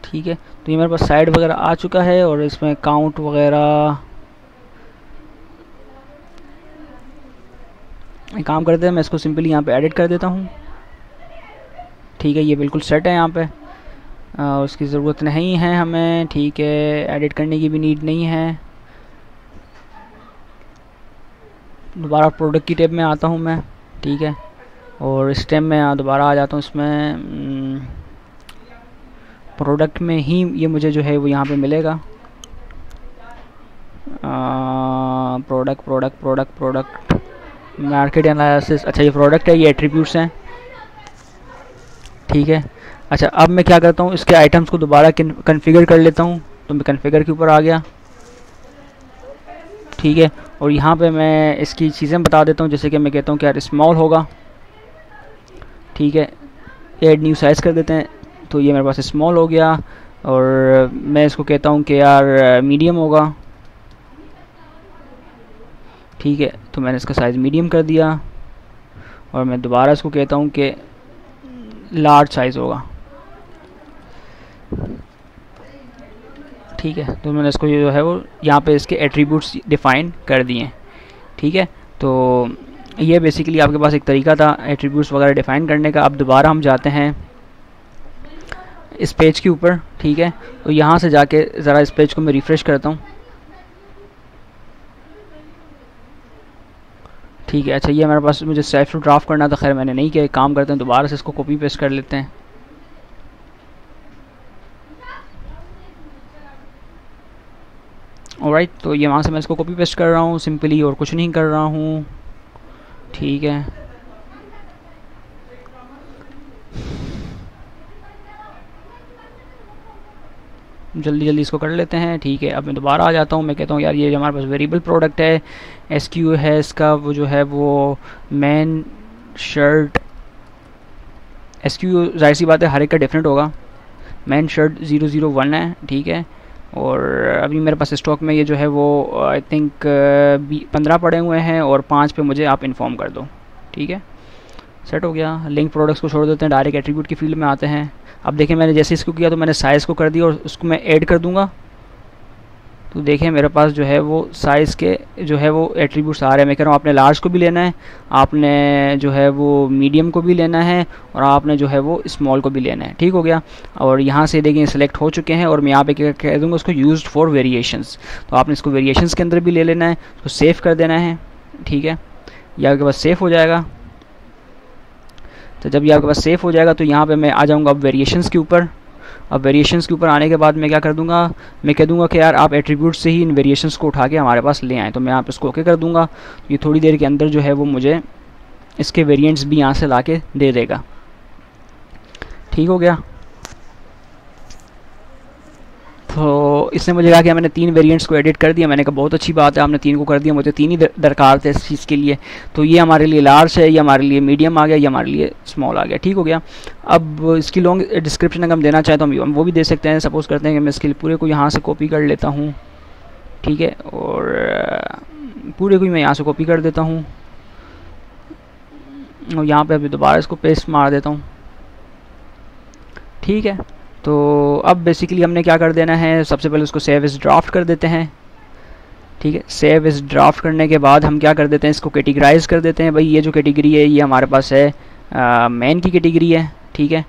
ठीक है। तो ये मेरे पास साइड वगैरह आ चुका है और इसमें काउंट वगैरह एक काम करते हैं, मैं इसको सिंपली यहाँ पे एडिट कर देता हूँ। ठीक है, ये बिल्कुल सेट है यहाँ पे, उसकी ज़रूरत नहीं है हमें। ठीक है, एडिट करने की भी नीड नहीं है। दोबारा प्रोडक्ट की टैब में आता हूँ मैं। ठीक है, और इस टाइम में दोबारा आ जाता हूँ इसमें, प्रोडक्ट में ही ये मुझे जो है वो यहाँ पे मिलेगा। Product product product product market analysis. अच्छा, ये प्रोडक्ट है, ये एट्रीब्यूट्स हैं। ठीक है, अच्छा अब मैं क्या करता हूँ, इसके आइटम्स को दोबारा कन्फिगर कर लेता हूँ। तो मैं कन्फिगर के ऊपर आ गया। ठीक है, और यहाँ पे मैं इसकी चीज़ें बता देता हूँ, जैसे कि मैं कहता हूँ कि यार स्मॉल होगा। ठीक है, ऐड न्यू साइज़ कर देते हैं, तो ये मेरे पास स्मॉल हो गया। और मैं इसको कहता हूँ कि यार मीडियम होगा। ठीक है, तो मैंने इसका साइज़ मीडियम कर दिया, और मैं दोबारा इसको कहता हूँ कि लार्ज साइज़ होगा। ठीक है, तो मैंने इसको जो है वो यहाँ पे इसके एट्रीब्यूट्स डिफ़ाइन कर दिए। ठीक है, तो ये बेसिकली आपके पास एक तरीका था एट्रीब्यूट्स वगैरह डिफ़ाइन करने का। अब दोबारा हम जाते हैं इस पेज के ऊपर। ठीक है, तो यहाँ से जाके ज़रा इस पेज को मैं रिफ़्रेश करता हूँ। ठीक है, अच्छा ये हमारे पास मुझे सेल्फ टू ड्राफ्ट करना था, खैर मैंने नहीं किया। काम करते हैं, दोबारा से इसको कॉपी पेस्ट कर लेते हैं। ऑलराइट, तो ये वहाँ से मैं इसको कॉपी पेस्ट कर रहा हूँ सिंपली, और कुछ नहीं कर रहा हूँ। ठीक है, जल्दी जल्दी इसको कर लेते हैं। ठीक है, अब मैं दोबारा आ जाता हूँ। मैं कहता हूँ यार ये हमारे पास वेरिएबल प्रोडक्ट है, SKU है इसका, वो जो है वो मैन शर्ट। SKU जाहिर सी बात है हर एक का डिफरेंट होगा। मैन शर्ट 001 है। ठीक है, और अभी मेरे पास स्टॉक में ये जो है वो आई थिंक 15 पड़े हुए हैं, और 5 पे मुझे आप इन्फॉर्म कर दो। ठीक है, सेट हो गया। लिंक प्रोडक्ट्स को छोड़ देते हैं, डायरेक्ट एट्रीब्यूट की फील्ड में आते हैं। अब देखें, मैंने जैसे इसको किया तो मैंने साइज़ को कर दिया, और उसको मैं ऐड कर दूंगा। तो देखें मेरे पास जो है वो साइज़ के जो है वो एट्रीब्यूट्स आ रहे हैं। मैं कह रहा हूँ आपने लार्ज को भी लेना है, आपने जो है वो मीडियम को भी लेना है, और आपने जो है वो स्मॉल को भी लेना है। ठीक हो गया, और यहाँ से देखिए सेलेक्ट हो चुके हैं, और मैं यहाँ पे क्या कह दूँगा, उसको यूज्ड फॉर वेरिएशंस। तो आपने इसको वेरिएशंस के अंदर भी ले लेना है, उसको सेव कर देना है। ठीक है, ये आपके पास सेव हो जाएगा। तो जब ये आपके पास सेव हो जाएगा तो यहाँ पे मैं आ जाऊँगा अब वेरिएशंस के ऊपर। अब वेरिएशंस के ऊपर आने के बाद मैं क्या कर दूँगा, मैं कह दूँगा कि यार आप एट्रीब्यूट से ही इन वेरिएशंस को उठा के हमारे पास ले आएँ। तो मैं यहाँ पे इसको ओके कर दूँगा। ये थोड़ी देर के अंदर जो है वो मुझे इसके वेरिएंट्स भी यहाँ से ला के दे देगा। ठीक हो गया, तो इसने मुझे कहा कि मैंने 3 वेरिएंट्स को एडिट कर दिया। मैंने कहा बहुत अच्छी बात है, आपने 3 को कर दिया, मुझे 3 ही दरकार थे इस चीज़ के लिए। तो ये हमारे लिए लार्ज है, ये हमारे लिए मीडियम आ गया, ये हमारे लिए स्मॉल आ गया। ठीक हो गया, अब इसकी लॉन्ग डिस्क्रिप्शन अगर हम देना चाहें तो हम वो भी दे सकते हैं। सपोज़ करते हैं कि मैं इसके लिए पूरे को यहाँ से कॉपी कर लेता हूँ। ठीक है, और पूरे को मैं यहाँ से कॉपी कर देता हूँ, और यहाँ पर अभी दोबारा इसको पेस्ट मार देता हूँ। ठीक है, तो अब बेसिकली हमने क्या कर देना है, सबसे पहले उसको सेव एज ड्राफ्ट कर देते हैं। ठीक है, सेव एज ड्राफ्ट करने के बाद हम क्या कर देते हैं, इसको कैटेगराइज कर देते हैं। भाई ये जो कैटेगरी है ये हमारे पास है मैन की कैटेगरी है। ठीक है,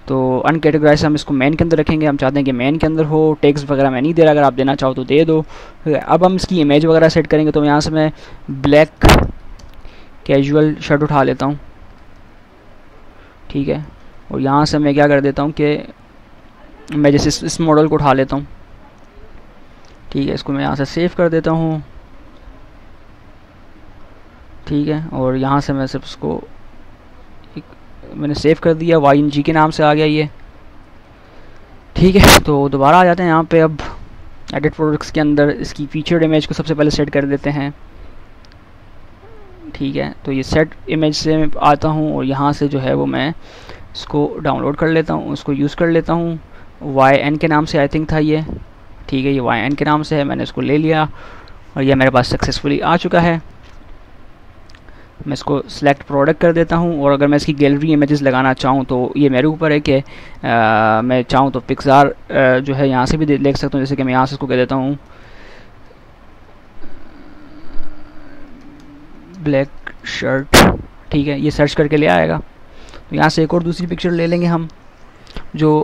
तो अनकैटेगराइज हम इसको मैन के अंदर रखेंगे। हम चाहते हैं कि मैन के अंदर हो, टैग्स वगैरह मैं नहीं दे रहा, अगर आप देना चाहो तो दे दो। अब हम इसकी इमेज वगैरह सेट करेंगे, तो यहाँ से मैं ब्लैक कैजुअल शर्ट उठा लेता हूँ। ठीक है, और यहाँ से मैं क्या कर देता हूँ कि मैं जैसे इस मॉडल को उठा लेता हूँ। ठीक है, इसको मैं यहाँ से सेव कर देता हूँ। ठीक है, और यहाँ से मैं सिर्फ इसको मैंने सेव कर दिया, YNG के नाम से आ गया ये। ठीक है, तो दोबारा आ जाते हैं यहाँ पे। अब एडिट प्रोडक्ट्स के अंदर इसकी फीचर्ड इमेज को सबसे पहले सेट कर देते हैं। ठीक है, तो ये सेट इमेज से मैं आता हूँ, और यहाँ से जो है वो मैं इसको डाउनलोड कर लेता हूँ, उसको यूज़ कर लेता हूँ। YN के नाम से आई थिंक था ये। ठीक है, ये YN के नाम से है, मैंने इसको ले लिया, और ये मेरे पास सक्सेसफुली आ चुका है। मैं इसको सिलेक्ट प्रोडक्ट कर देता हूँ, और अगर मैं इसकी गैलरी इमेजेस लगाना चाहूँ तो ये मेरे ऊपर है कि मैं चाहूँ तो पिक्सार जो है यहाँ से भी देख सकता हूँ। जैसे कि मैं यहाँ से इसको कह देता हूँ ब्लैक शर्ट, ठीक है, ये सर्च करके ले आएगा। तो यहाँ से एक और दूसरी पिक्चर ले लेंगे हम, जो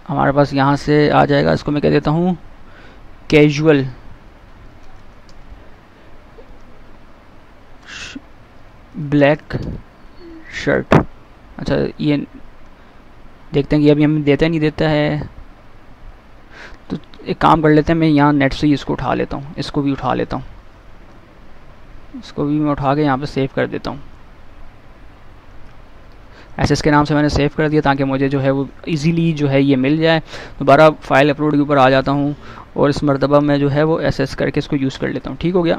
हमारे पास यहाँ से आ जाएगा। इसको मैं कह देता हूँ कैजुअल ब्लैक शर्ट। अच्छा, ये देखते हैं कि अभी हमें देता है नहीं देता है। तो एक काम कर लेते हैं, मैं यहाँ नेट से ही इसको उठा लेता हूँ, इसको भी उठा लेता हूँ, इसको भी मैं उठा के यहाँ पे सेव कर देता हूँ। एसएस के नाम से मैंने सेव कर दिया ताकि मुझे जो है वो इजीली जो है ये मिल जाए। दोबारा फाइल अपलोड के ऊपर आ जाता हूँ और इस मरतबा मैं जो है वो एसएस करके इसको यूज़ कर लेता हूँ। ठीक हो गया।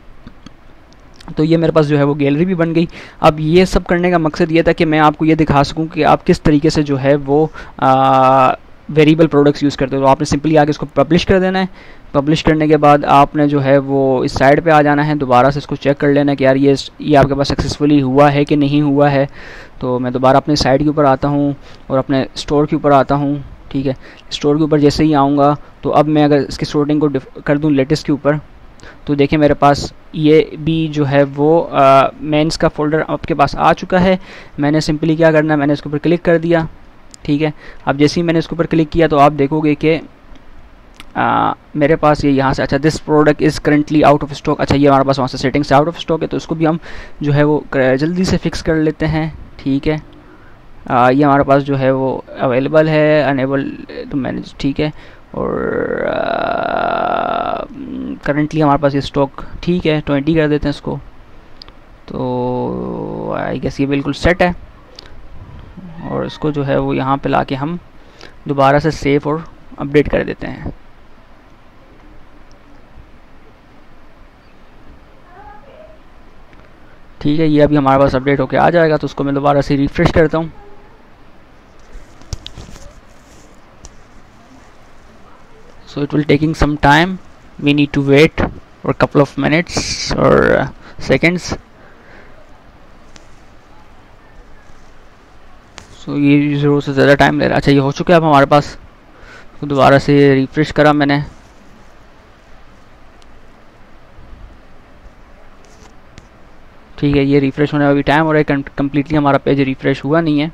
तो ये मेरे पास जो है वो गैलरी भी बन गई। अब ये सब करने का मकसद ये था कि मैं आपको ये दिखा सकूं कि आप किस तरीके से जो है वो वेरिएबल प्रोडक्ट्स यूज़ करते हो। तो आपने सिंपली आगे इसको पब्लिश कर देना है। पब्लिश करने के बाद आपने जो है वो इस साइड पे आ जाना है, दोबारा से इसको चेक कर लेना है कि यार ये आपके पास सक्सेसफुली हुआ है कि नहीं हुआ है। तो मैं दोबारा अपने साइड के ऊपर आता हूँ और अपने स्टोर के ऊपर आता हूँ। ठीक है, स्टोर के ऊपर जैसे ही आऊँगा तो अब मैं अगर इसकी सॉर्टिंग को कर दूँ लेटेस्ट के ऊपर, तो देखिए मेरे पास ये भी जो है वो मेंस का फ़ोल्डर आपके पास आ चुका है। मैंने सिंपली क्या करना है, मैंने इसके ऊपर क्लिक कर दिया। ठीक है, अब जैसे ही मैंने इसके ऊपर क्लिक किया तो आप देखोगे कि मेरे पास ये यहाँ से, अच्छा this product is currently out of stock. अच्छा, ये हमारे पास वहाँ से सेटिंग से आउट ऑफ स्टॉक है, तो इसको भी हम जो है वो जल्दी से फिक्स कर लेते हैं। ठीक है, ये हमारे पास जो है वो अवेलेबल है, अनेबल टू मैनेज। ठीक है, और करंटली हमारे पास ये स्टॉक ठीक है, 20 कर देते हैं इसको। तो आई गेस ये बिल्कुल सेट है और इसको जो है वो यहाँ पे लाके हम दोबारा से सेव और अपडेट कर देते हैं। ठीक है, ये अभी हमारे पास अपडेट होके आ जाएगा। तो उसको मैं दोबारा से रिफ्रेश करता हूँ। So it will taking some time, we need to wait for a couple of minutes or seconds. So ये ज़रूर से ज़्यादा टाइम ले रहा है। अच्छा, ये हो चुका है अब हमारे पास। तो दोबारा से रिफ्रेश करा मैंने। ठीक है, ये रिफ्रेश होने में अभी टाइम हो रहा है, कम्प्लीटली हमारा पेज रिफ्रेश हुआ नहीं है।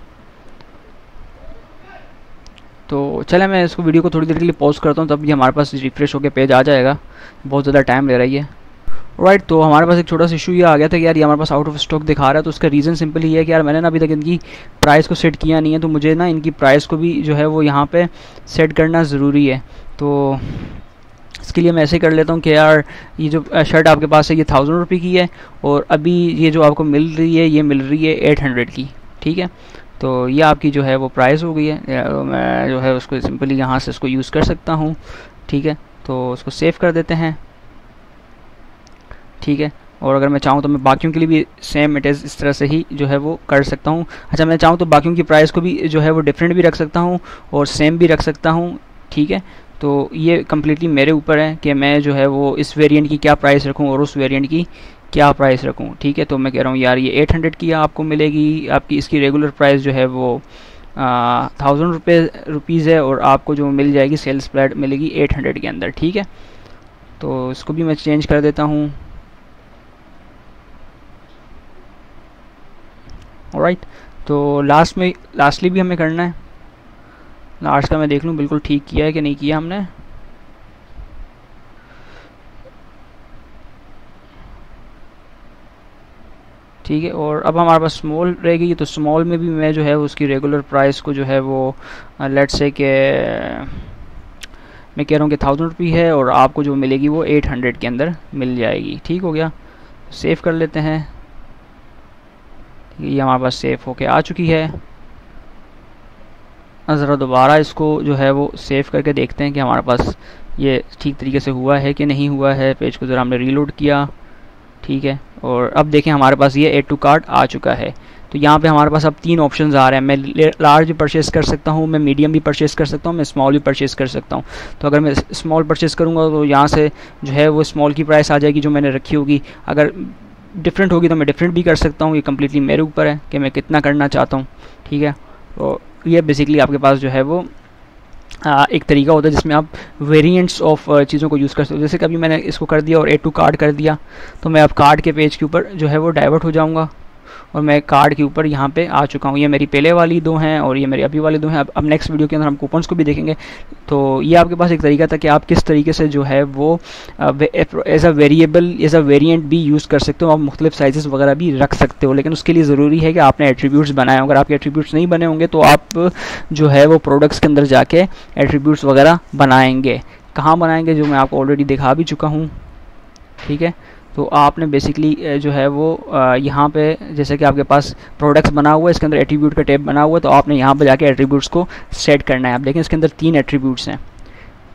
तो चले मैं इसको वीडियो को थोड़ी देर के लिए पॉज करता हूँ, तब ये हमारे पास रिफ्रेश होकर पेज आ जाएगा। बहुत ज़्यादा टाइम ले रही है। राइट, तो हमारे पास एक छोटा सा इशू ये आ गया था कि यार ये हमारे पास आउट ऑफ स्टॉक दिखा रहा है। तो उसका रीज़न सिंपल ही है कि यार मैंने ना अभी तक इनकी प्राइस को सेट किया नहीं है, तो मुझे ना इनकी प्राइस को भी जो है वो यहाँ पे सेट करना ज़रूरी है। तो इसके लिए मैं ऐसे कर लेता हूँ कि यार ये जो शर्ट आपके पास है ये 1000 रुपये की है और अभी ये जो आपको मिल रही है ये मिल रही है 800 की। ठीक है, तो ये आपकी जो है वो प्राइस हो गई है। मैं जो है उसको सिंपली यहाँ से इसको यूज़ कर सकता हूँ। ठीक है, तो उसको सेव कर देते हैं। ठीक है, और अगर मैं चाहूँ तो मैं बाकियों के लिए भी सेम इट इज़ इस तरह से ही जो है वो कर सकता हूँ। अच्छा, मैं चाहूँ तो बाकियों की प्राइस को भी जो है वो डिफरेंट भी रख सकता हूँ और सेम भी रख सकता हूँ। ठीक है, तो ये कम्प्लीटली मेरे ऊपर है कि मैं जो है वो इस वेरिएंट की क्या प्राइस रखूँ और उस वेरिएंट की क्या प्राइस रखूँ। ठीक है, तो मैं कह रहा हूँ यार ये 800 की आपको मिलेगी। आपकी इसकी रेगुलर प्राइस जो है वो 1000 रुपीज़ है और आपको जो मिल जाएगी सेल्स प्राइस मिलेगी 800 के अंदर। ठीक है, तो इसको भी मैं चेंज कर देता हूँ। ऑलराइट, तो लास्टली भी हमें करना है। लास्ट का मैं देख लूँ बिल्कुल ठीक किया है कि नहीं किया हमने। ठीक है, और अब हमारे पास स्मॉल रहेगी, तो स्मॉल में भी मैं जो है उसकी रेगुलर प्राइस को जो है वो लेट्स से कि मैं कह रहा हूँ कि 1000 रुपये है और आपको जो मिलेगी वो 800 के अंदर मिल जाएगी। ठीक हो गया, सेव कर लेते हैं। ये हमारे पास सेव होके आ चुकी है। ज़रा दोबारा इसको जो है वो सेव करके देखते हैं कि हमारे पास ये ठीक तरीके से हुआ है कि नहीं हुआ है। पेज को ज़रा हमने रीलोड किया। ठीक है, और अब देखें हमारे पास ये ऐड टू कार्ट आ चुका है। तो यहाँ पे हमारे पास अब 3 ऑप्शंस आ रहे हैं। मैं लार्ज भी परचेज़ कर सकता हूँ, मैं मीडियम भी परचेज़ कर सकता हूँ, मैं स्मॉल भी परचेज़ कर सकता हूँ। तो अगर मैं स्मॉल परचेज़ करूँगा तो यहाँ से जो है वो स्मॉल की प्राइस आ जाएगी जो मैंने रखी होगी। अगर डिफरेंट होगी तो मैं डिफरेंट भी कर सकता हूँ। ये कम्प्लीटली मेरे ऊपर है कि मैं कितना करना चाहता हूँ। ठीक है, तो ये बेसिकली आपके पास जो है वो एक तरीका होता है जिसमें आप वेरिएंट्स ऑफ चीज़ों को यूज़ कर सकते हो। जैसे कि अभी मैंने इसको कर दिया और ऐड टू कार्ड कर दिया, तो मैं अब कार्ड के पेज के ऊपर जो है वो डाइवर्ट हो जाऊंगा और मैं कार्ड के ऊपर यहाँ पे आ चुका हूँ। ये मेरी पहले वाली दो हैं और ये मेरी अभी वाली दो हैं। अब नेक्स्ट वीडियो के अंदर हम कूपन्स को भी देखेंगे। तो ये आपके पास एक तरीका था कि आप किस तरीके से जो है वो as a variable as a variant भी यूज़ कर सकते हो। आप मुख्तलिफ साइज़ वगैरह भी रख सकते हो, लेकिन उसके लिए ज़रूरी है कि आपने एट्रीब्यूट्स बनाए हों। अगर आपके एट्रीब्यूट्स नहीं बने होंगे तो आप जो है वो प्रोडक्ट्स के अंदर जाके एट्रीब्यूट्स वगैरह बनाएंगे। कहाँ बनाएंगे, जो मैं आपको ऑलरेडी दिखा भी चुका हूँ, ठीक है। तो आपने बेसिकली जो है वो यहाँ पे जैसे कि आपके पास प्रोडक्ट्स बना हुआ है, इसके अंदर एट्रीब्यूट का टैब बना हुआ है, तो आपने यहाँ पे जाके एट्रीब्यूट्स को सेट करना है। आप देखें इसके अंदर 3 एट्रीब्यूट्स हैं।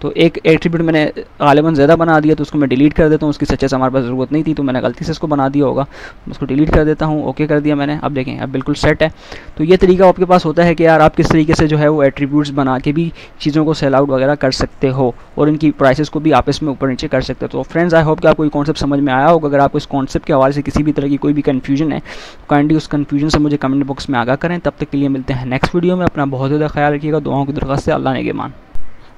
तो एक एट्रीब्यूट मैंने गालिबन ज़्यादा बना दिया, तो उसको मैं डिलीट कर देता हूँ। उसकी सच्चे से हमारे पास ज़रूरत नहीं थी, तो मैंने गलती से इसको बना दिया होगा। उसको डिलीट कर देता हूँ, ओके कर दिया मैंने। अब देखें अब बिल्कुल सेट है। तो ये तरीका आपके पास होता है कि यार आप किस तरीके से जो है वो एट्रीब्यूट्स बना के भी चीज़ों को सेल आउट वगैरह कर सकते हो और इनकी प्राइसेस को भी आपस में ऊपर नीचे कर सकते हो। तो फ्रेंड्स, आई होप कि आपको ये कॉन्सेप्ट समझ में आया होगा। अगर आपको इस कॉन्सेप्ट के हवाले से किसी भी तरह की कोई भी कन्फ्यूजन है, काइंडली उस कन्फ्यूजन से मुझे कमेंट बॉक्स में आगाह करें। तब तक के लिए मिलते हैं नेक्स्ट वीडियो में। अपना बहुत ज़्यादा ख्याल रखिएगा। दुआओं की दरख्वास्त से अल्लाह नेगेबान।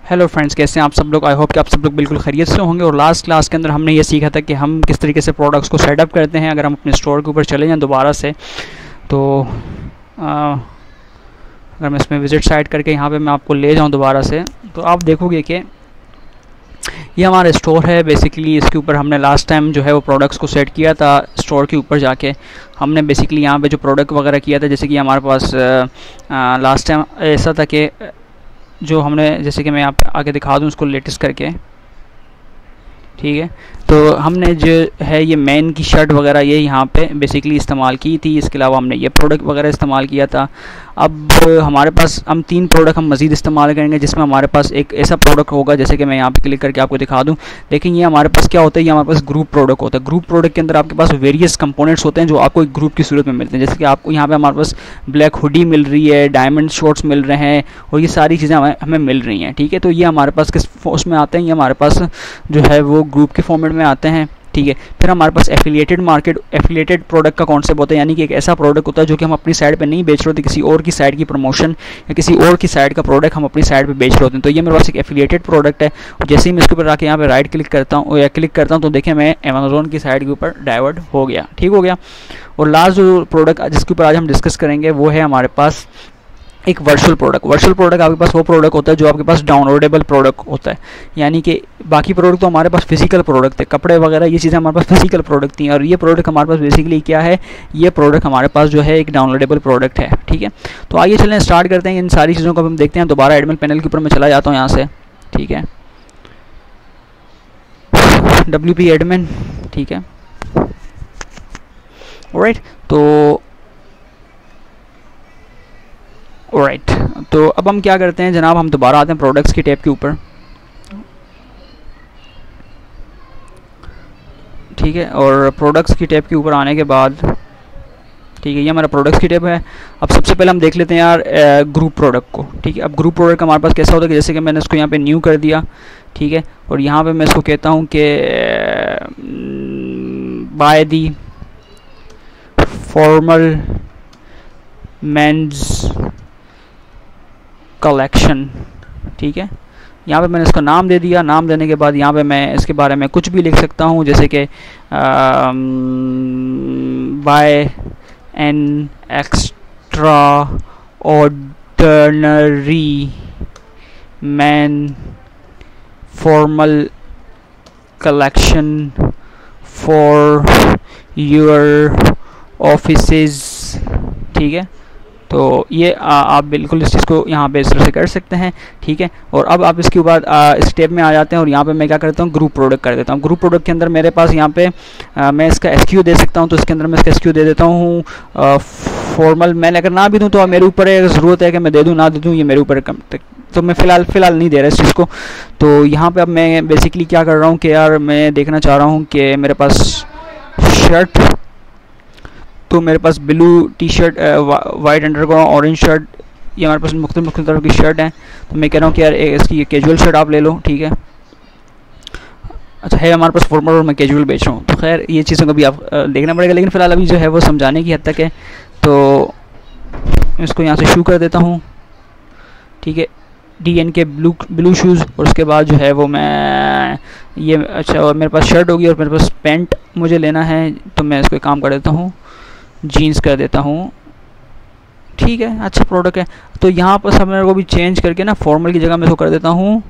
हेलो फ्रेंड्स, कैसे हैं आप सब लोग। आई होप कि आप सब लोग बिल्कुल खैरियत से होंगे। और लास्ट क्लास के अंदर हमने ये सीखा था कि हम किस तरीके से प्रोडक्ट्स को सेटअप करते हैं। अगर हम अपने स्टोर के ऊपर चले जाएं दोबारा से, तो अगर मैं इसमें विज़िट साइट करके यहाँ पे मैं आपको ले जाऊँ दोबारा से, तो आप देखोगे कि ये हमारा स्टोर है। बेसिकली इसके ऊपर हमने लास्ट टाइम जो है वो प्रोडक्ट्स को सेट किया था। स्टोर के ऊपर जाके हमने बेसिकली यहाँ पे जो प्रोडक्ट वगैरह किया था, जैसे कि हमारे पास लास्ट टाइम ऐसा था कि जो हमने, जैसे कि मैं आप आगे दिखा दूँ उसको लेटेस्ट करके, ठीक है। तो हमने जो है ये मैन की शर्ट वगैरह ये यहाँ पे बेसिकली इस्तेमाल की थी। इसके अलावा हमने ये प्रोडक्ट वगैरह इस्तेमाल किया था। अब हमारे पास हम 3 प्रोडक्ट हम मज़ीद इस्तेमाल करेंगे, जिसमें हमारे पास एक ऐसा प्रोडक्ट होगा, जैसे कि मैं यहाँ पे क्लिक करके आपको दिखा दूँ। लेकिन ये हमारे पास क्या होता है, ये हमारे पास ग्रुप प्रोडक्ट होता है। ग्रुप प्रोडक्ट के अंदर आपके पास वेरियस कंपोनेंट्स होते हैं जो आपको एक ग्रुप की सूरत में मिलते हैं। जैसे कि आपको यहाँ पे हमारे पास ब्लैक हुडी मिल रही है, डायमंड शॉर्ट्स मिल रहे हैं और ये सारी चीज़ें हमें मिल रही हैं, ठीक है। तो ये हमारे पास किस उसमें आते हैं, ये हमारे पास जो है वो ग्रुप के फॉर्मेट में आते हैं, ठीक है। फिर हमारे पास एफिलिएटेड प्रोडक्ट का कॉन्सेप्ट होता है, यानी कि एक ऐसा प्रोडक्ट होता है जो कि हम अपनी साइड पे नहीं बेच रहे होते, किसी और की साइड की प्रमोशन या किसी और की साइड का प्रोडक्ट हम अपनी साइड पे बेच रहे होते हैं। तो ये मेरे पास एक एफिलिएटेड प्रोडक्ट है। और जैसे ही मैं इसके ऊपर आके यहाँ पे राइट क्लिक करता हूँ या क्लिक करता हूँ, तो देखें मैं अमेज़ॉन की साइड के ऊपर डाइवर्ट हो गया, ठीक हो गया। और लास्ट जो प्रोडक्ट जिसके ऊपर आज हम डिस्कस करेंगे वो है हमारे पास एक वर्चुअल प्रोडक्ट। वर्चुअल प्रोडक्ट आपके पास वो प्रोडक्ट होता है जो आपके पास डाउनलोडेबल प्रोडक्ट होता है, यानी कि बाकी प्रोडक्ट तो हमारे पास फिजिकल प्रोडक्ट थे, कपड़े वगैरह ये चीज़ें हमारे पास फिजिकल प्रोडक्ट थी, और ये प्रोडक्ट हमारे पास बेसिकली क्या है, ये प्रोडक्ट हमारे पास जो है एक डाउनलोडेबल प्रोडक्ट है, ठीक है। तो आइए चलें स्टार्ट करते हैं इन सारी चीज़ों को हम देखते हैं। दोबारा एडमिन पैनल के ऊपर मैं चला जाता हूँ यहाँ से, ठीक है, WP एडमिन, ठीक है, ऑलराइट। तो अब हम क्या करते हैं जनाब, हम दोबारा आते हैं प्रोडक्ट्स की टैब के ऊपर, ठीक है। और प्रोडक्ट्स की टैब के ऊपर आने के बाद, ठीक है, ये हमारा प्रोडक्ट्स की टैब है। अब सबसे पहले हम देख लेते हैं यार ग्रुप प्रोडक्ट को, ठीक है। अब ग्रुप प्रोडक्ट हमारे पास कैसा होता है कि जैसे कि मैंने इसको यहाँ पे न्यू कर दिया, ठीक है, और यहाँ पे मैं इसको कहता हूँ कि by the formal men's collection, ठीक है। यहाँ पे मैंने इसका नाम दे दिया। नाम देने के बाद यहाँ पे मैं इसके बारे में कुछ भी लिख सकता हूँ, जैसे कि by an extraordinary man formal collection for your offices, ठीक है। तो ये आप बिल्कुल इस चीज़ को यहाँ पे इस तरह से कर सकते हैं, ठीक है। और अब आप इसके बाद इस स्टेप में आ जाते हैं और यहाँ पे मैं क्या करता हूँ, ग्रुप प्रोडक्ट कर देता हूँ। ग्रुप प्रोडक्ट के अंदर मेरे पास यहाँ पे मैं इसका SKU दे सकता हूँ, तो इसके अंदर मैं इसका SKU दे देता हूँ फॉर्मल। मैं अगर ना भी दूँ तो मेरे ऊपर है, ज़रूरत है कि मैं दे दूँ ना दे दूँ, ये मेरे ऊपर कम, तो मैं फ़िलहाल नहीं दे रहा इस चीज़ को। तो यहाँ पर अब मैं बेसिकली क्या कर रहा हूँ कि यार मैं देखना चाह रहा हूँ कि मेरे पास शर्ट, तो मेरे पास blue T shirt, white underground, orange shirt, ये हमारे पास मुख्तलिफ तरह की शर्ट हैं। तो मैं कह रहा हूँ कि यार इसकी कैजुअल शर्ट आप ले लो, ठीक है। अच्छा है हमारे पास फॉर्मल और मैं कैजुअल बेच रहा हूँ, तो खैर ये चीज़ों को भी आप देखना पड़ेगा, लेकिन फ़िलहाल अभी जो है वो समझाने की हद तक है। तो इसको यहाँ से शुरू कर देता हूँ, ठीक है। DN के ब्लू शूज़, और उसके बाद जो है वो मैं ये अच्छा, और मेरे पास शर्ट होगी और मेरे पास पैंट मुझे लेना है, तो मैं इसको काम कर देता हूँ, जीन्स कर देता हूँ। ठीक है, अच्छा प्रोडक्ट है। तो यहाँ पर सब मेरे को भी चेंज करके ना फॉर्मल की जगह मैं इसको कर देता हूँ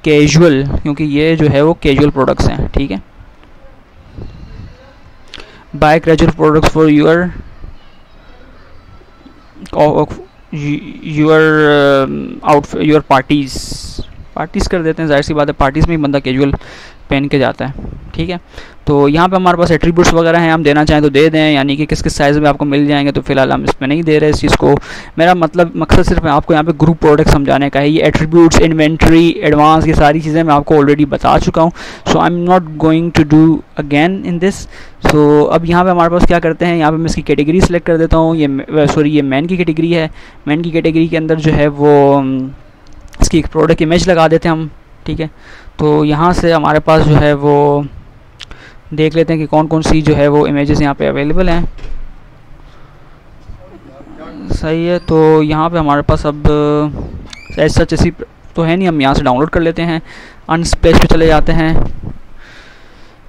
कैजुअल, क्योंकि ये जो है वो कैजुअल प्रोडक्ट्स हैं। ठीक है, by casual products for your your parties कर देते हैं। जाहिर सी बात है, पार्टीज़ में ही बंदा कैजुअल पहन के जाता है। ठीक है, तो यहाँ पे हमारे पास एट्रीब्यूट्स वगैरह हैं, हम देना चाहें तो दे दें, यानी कि किस किस साइज़ में आपको मिल जाएंगे। तो फिलहाल हम इसमें नहीं दे रहे इस चीज़ को। मेरा मकसद सिर्फ आपको यहाँ पे ग्रुप प्रोडक्ट समझाने का है। ये एट्रीब्यूट्स, इन्वेंट्री, एडवांस, ये सारी चीज़ें मैं आपको ऑलरेडी बता चुका हूँ। So I am not going to do again in this. So अब यहाँ पे हमारे पास क्या करते हैं, यहाँ पे मैं इसकी कैटेगरी सेलेक्ट कर देता हूँ। ये मैन की कैटेगरी है। मैन की कैटेगरी के अंदर जो है वो इसकी एक प्रोडक्ट इमेज लगा देते हैं हम। ठीक है, तो यहाँ से हमारे पास जो है वो देख लेते हैं कि कौन कौन सी जो है वो इमेजेस यहाँ पे अवेलेबल हैं। सही है, तो यहाँ पे हमारे पास अब ऐसा ऐसी तो है नहीं, हम यहाँ से डाउनलोड कर लेते हैं। अनस्प्लेश पे चले जाते हैं,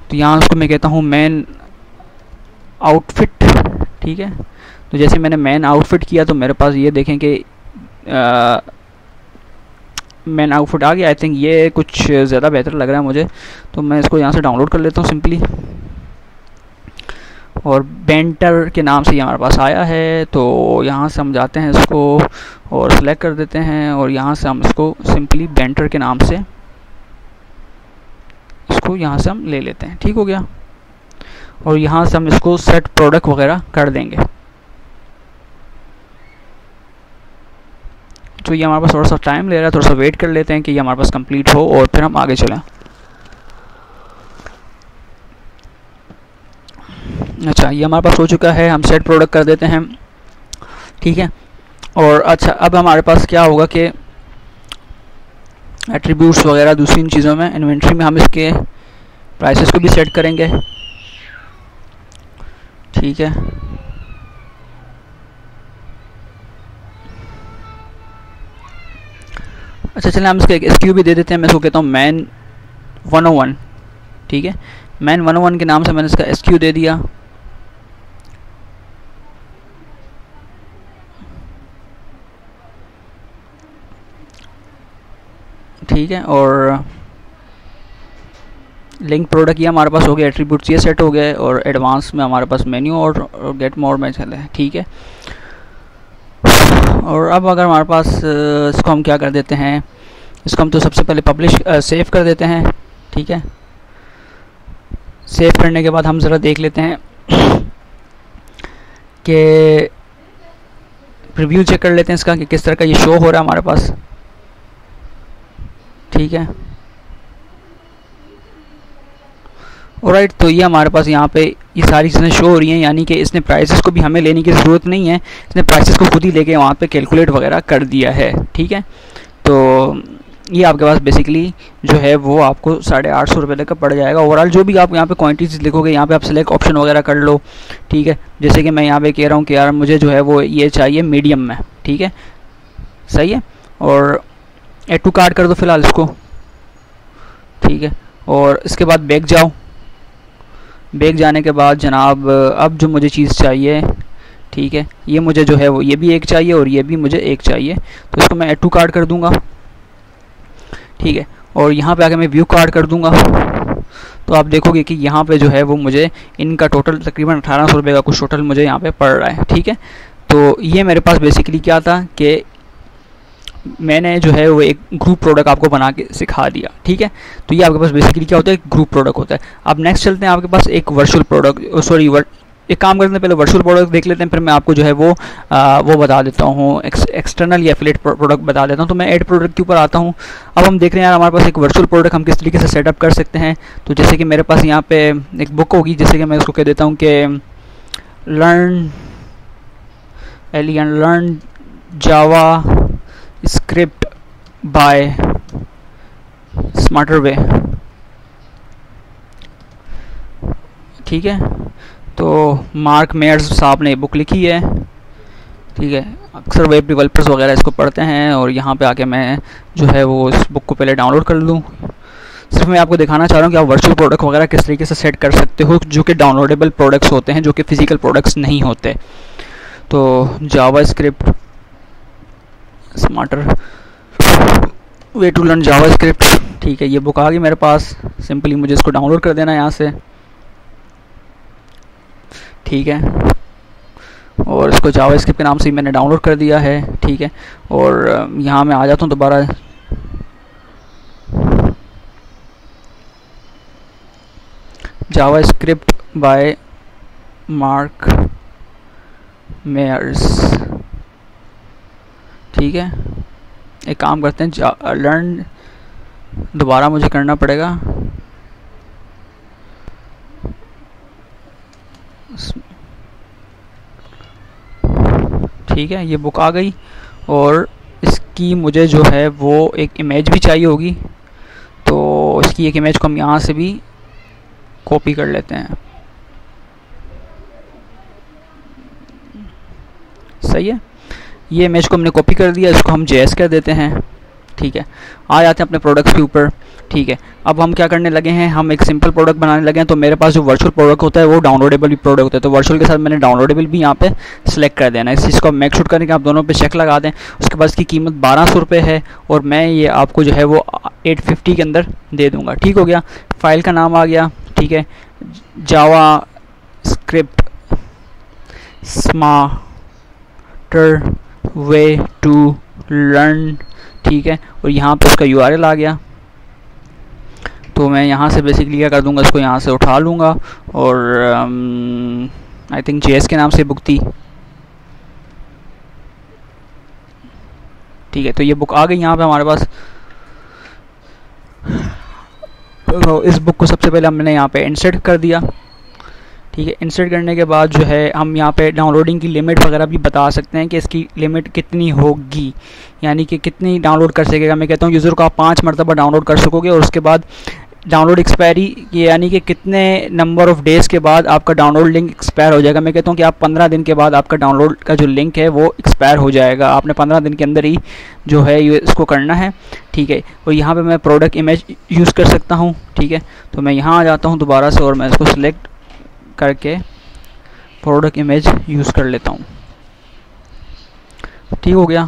तो यहाँ उसको मैं कहता हूँ मैन आउटफिट। ठीक है, तो जैसे मैंने मैन आउटफिट किया तो मेरे पास ये देखें कि मैन आउटफिट आ गया। आई थिंक ये कुछ ज़्यादा बेहतर लग रहा है मुझे, तो मैं इसको यहाँ से डाउनलोड कर लेता हूँ सिंपली, और बेंटर के नाम से ये हमारे पास आया है। तो यहाँ से हम जाते हैं इसको और सेलेक्ट कर देते हैं, और यहाँ से हम इसको सिंपली बेंटर के नाम से इसको यहाँ से हम ले लेते हैं। ठीक हो गया, और यहाँ से हम इसको सेट प्रोडक्ट वगैरह कर देंगे। तो ये हमारे पास थोड़ा सा टाइम ले रहा है, थोड़ा सा वेट कर लेते हैं कि ये हमारे पास कंप्लीट हो और फिर हम आगे चलें। अच्छा, ये हमारे पास हो चुका है, हम सेट प्रोडक्ट कर देते हैं। ठीक है, और अच्छा अब हमारे पास क्या होगा कि एट्रीब्यूट्स वगैरह दूसरी इन चीज़ों में, इन्वेंट्री में हम इसके प्राइसेस को भी सेट करेंगे। ठीक है, अच्छा चलिए हम इसका एक SKU भी दे देते हैं। मैं इसको कहता हूँ मैन 101। ठीक है, मैन 101 के नाम से मैंने इसका SKU दे दिया। ठीक है, और लिंक प्रोडक्ट ये हमारे पास हो गया, एट्रीब्यूट्स ये सेट हो गए, और एडवांस में हमारे पास मेन्यू और गेट मोर में चले हैं। ठीक है, और अब अगर हमारे पास इसको हम क्या कर देते हैं, इसको हम तो सबसे पहले पब्लिश सेव कर देते हैं। ठीक है, सेव करने के बाद हम ज़रा देख लेते हैं कि प्रीव्यू चेक कर लेते हैं इसका कि किस तरह का ये शो हो रहा है हमारे पास। ठीक है, ऑलराइट, तो ये हमारे पास यहाँ पे ये सारी चीज़ें शो हो रही हैं, यानी कि इसने प्राइसेस को भी हमें लेने की ज़रूरत नहीं है, इसने प्राइसेस को खुद ही लेके वहाँ पे कैलकुलेट वगैरह कर दिया है। ठीक है, तो ये आपके पास बेसिकली जो है वो आपको 850 रुपये तक का पड़ जाएगा ओवरऑल। जो भी आप यहाँ पे क्वांटिटीज़ लिखोगे, यहाँ पे आप सेलेक्ट ऑप्शन वगैरह कर लो। ठीक है, जैसे कि मैं यहाँ पे कह रहा हूँ कि यार मुझे जो है वो ये चाहिए मीडियम में। ठीक है, सही है, और ऐड टू कार्ट कर दो फिलहाल इसको। ठीक है, और इसके बाद बैक जाओ। बैक जाने के बाद जनाब अब जो मुझे चीज़ चाहिए, ठीक है, ये मुझे जो है वो ये भी एक चाहिए और ये भी मुझे एक चाहिए, तो इसको मैं ऐड टू कार्ट कर दूंगा। ठीक है, और यहाँ पे आके मैं व्यू कार्ट कर दूंगा, तो आप देखोगे कि यहाँ पे जो है वो मुझे इनका टोटल तकरीबन 1800 रुपये का कुछ टोटल मुझे यहाँ पे पड़ रहा है। ठीक है, तो ये मेरे पास बेसिकली क्या था कि मैंने जो है वो एक ग्रुप प्रोडक्ट आपको बना के सिखा दिया। ठीक है, तो ये आपके पास बेसिकली क्या होता है, एक ग्रुप प्रोडक्ट होता है। अब नेक्स्ट चलते हैं, आपके पास एक वर्चुअल प्रोडक्ट, सॉरी एक काम करते हैं, पहले वर्चुअल प्रोडक्ट देख लेते हैं, फिर मैं आपको जो है वो बता देता हूँ, एक्सटर्नल या एफिलिएट प्रोडक्ट बता देता हूँ। तो मैं ऐड प्रोडक्ट के ऊपर आता हूँ। अब हम देख रहे हैं यार हमारे पास एक वर्चुअल प्रोडक्ट हम किस तरीके से सेटअप कर सकते हैं। तो जैसे कि मेरे पास यहाँ पे एक बुक होगी, जैसे कि मैं उसको कह देता हूँ कि लर्न जावा स्क्रिप्ट बाय स्मार्टर वे। ठीक है, तो मार्क मेयर्स साहब ने बुक लिखी है। ठीक है, अक्सर वेब डेवलपर्स वगैरह इसको पढ़ते हैं। और यहाँ पे आके मैं जो है वो इस बुक को पहले डाउनलोड कर लूँ। सिर्फ मैं आपको दिखाना चाह रहा हूँ कि आप वर्चुअल प्रोडक्ट वगैरह किस तरीके से सेट कर सकते हो जो कि डाउनलोडेबल प्रोडक्ट्स होते हैं, जो कि फ़िज़िकल प्रोडक्ट्स नहीं होते। तो JavaScript smarter way to learn JavaScript, ठीक है, ये बुक आ गई मेरे पास। सिंपली मुझे इसको डाउनलोड कर देना है यहाँ से, ठीक है। और इसको जावास्क्रिप्ट के नाम से ही मैंने डाउनलोड कर दिया है, ठीक है। और यहाँ मैं आ जाता हूँ दोबारा, जावास्क्रिप्ट बाय मार्क मेयर्स, ठीक है। एक काम करते हैं, लर्न दोबारा मुझे करना पड़ेगा। ठीक है, ये बुक आ गई और इसकी मुझे जो है वो एक इमेज भी चाहिए होगी, तो इसकी एक इमेज को हम यहाँ से भी कॉपी कर लेते हैं। सही है, ये इमेज को हमने कॉपी कर दिया, इसको हम JS कर देते हैं, ठीक है। आ जाते हैं अपने प्रोडक्ट्स के ऊपर, ठीक है। अब हम क्या करने लगे हैं, हम एक सिंपल प्रोडक्ट बनाने लगे हैं। तो मेरे पास जो वर्चुअल प्रोडक्ट होता है वो डाउनलोडेबल भी प्रोडक्ट होता है, तो वर्चुअल के साथ मैंने डाउनलोडेबल भी यहाँ पे सिलेक्ट कर देना है। इस चीज़ को मेक श्योर करें कि आप दोनों पे चेक लगा दें। उसके बाद इसकी कीमत 1200 रुपये है और मैं ये आपको जो है वो 850 के अंदर दे दूँगा, ठीक हो गया। फाइल का नाम आ गया, ठीक है, JavaScript smarter way to learn, ठीक है। और यहाँ पे उसका URL आ गया, तो मैं यहाँ से बेसिकली क्या कर दूँगा, इसको यहाँ से उठा लूँगा और आई थिंक JS के नाम से बुक थी, ठीक है। तो ये बुक आ गई यहाँ पे हमारे पास। तो इस बुक को सबसे पहले हमने यहाँ पे इंसर्ट कर दिया, ठीक है। इंसर्ट करने के बाद जो है हम यहाँ पे डाउनलोडिंग की लिमिट वगैरह भी बता सकते हैं कि इसकी लिमिट कितनी होगी, यानी कि कितनी डाउनलोड कर सकेगा। मैं कहता हूँ यूज़र को आप 5 मरतबा डाउनलोड कर सकोगे और उसके बाद डाउनलोड एक्सपायरी, यानी कि कितने नंबर ऑफ़ डेज़ के बाद आपका डाउनलोड लिंक एक्सपायर हो जाएगा। मैं कहता हूँ कि आप 15 दिन के बाद आपका डाउनलोड का जो लिंक है वो एक्सपायर हो जाएगा। आपने 15 दिन के अंदर ही जो है ये इसको करना है, ठीक है। और यहाँ पे मैं प्रोडक्ट इमेज यूज़ कर सकता हूँ, ठीक है। तो मैं यहाँ आ जाता हूँ दोबारा से और मैं इसको सिलेक्ट करके प्रोडक्ट इमेज यूज़ कर लेता हूँ, ठीक हो गया।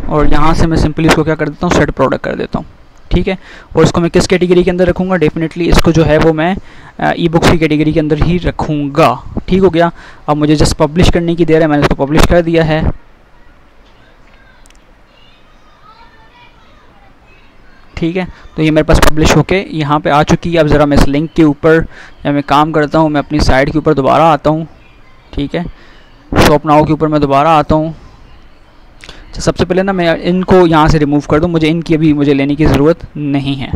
और यहाँ से मैं सिंपली इसको क्या कर देता हूँ, सेट प्रोडक्ट कर देता हूँ, ठीक है। और इसको मैं किस कैटेगरी के अंदर रखूँगा, डेफिनेटली इसको जो है वो मैं ई बुक्स की कैटेगरी के अंदर ही रखूँगा, ठीक हो गया। अब मुझे जस्ट पब्लिश करने की देर है, मैंने इसको पब्लिश कर दिया है, ठीक है। तो ये मेरे पास पब्लिश होके यहाँ पे आ चुकी है। अब ज़रा मैं इस लिंक के ऊपर या मैं काम करता हूँ, मैं अपनी साइट के ऊपर दोबारा आता हूँ, ठीक है। शॉप नाउ के ऊपर मैं दोबारा आता हूँ। सबसे पहले ना मैं इनको यहाँ से रिमूव कर दूँ, मुझे इनकी अभी मुझे लेने की ज़रूरत नहीं है,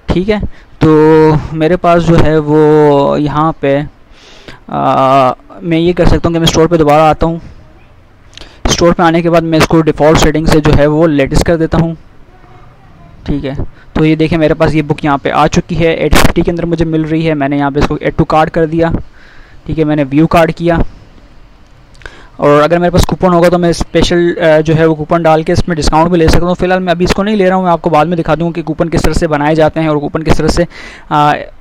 ठीक है। तो मेरे पास जो है वो यहाँ पे मैं ये कर सकता हूँ कि मैं स्टोर पे दोबारा आता हूँ। स्टोर पे आने के बाद मैं इसको डिफ़ॉल्ट सेटिंग से जो है वो लेटेस्ट कर देता हूँ, ठीक है। तो ये देखें मेरे पास ये बुक यहाँ पे आ चुकी है, 850 के अंदर मुझे मिल रही है। मैंने यहाँ पे इसको एड टू कार्ट कर दिया, ठीक है। मैंने व्यू कार्ड किया और अगर मेरे पास कूपन होगा तो मैं स्पेशल जो है वो कूपन डाल के इसमें डिस्काउंट भी ले सकता हूँ। फिलहाल मैं अभी इसको नहीं ले रहा हूँ, मैं आपको बाद में दिखा दूँगा कि कूपन किस तरह से बनाए जाते हैं और कूपन किस तरह से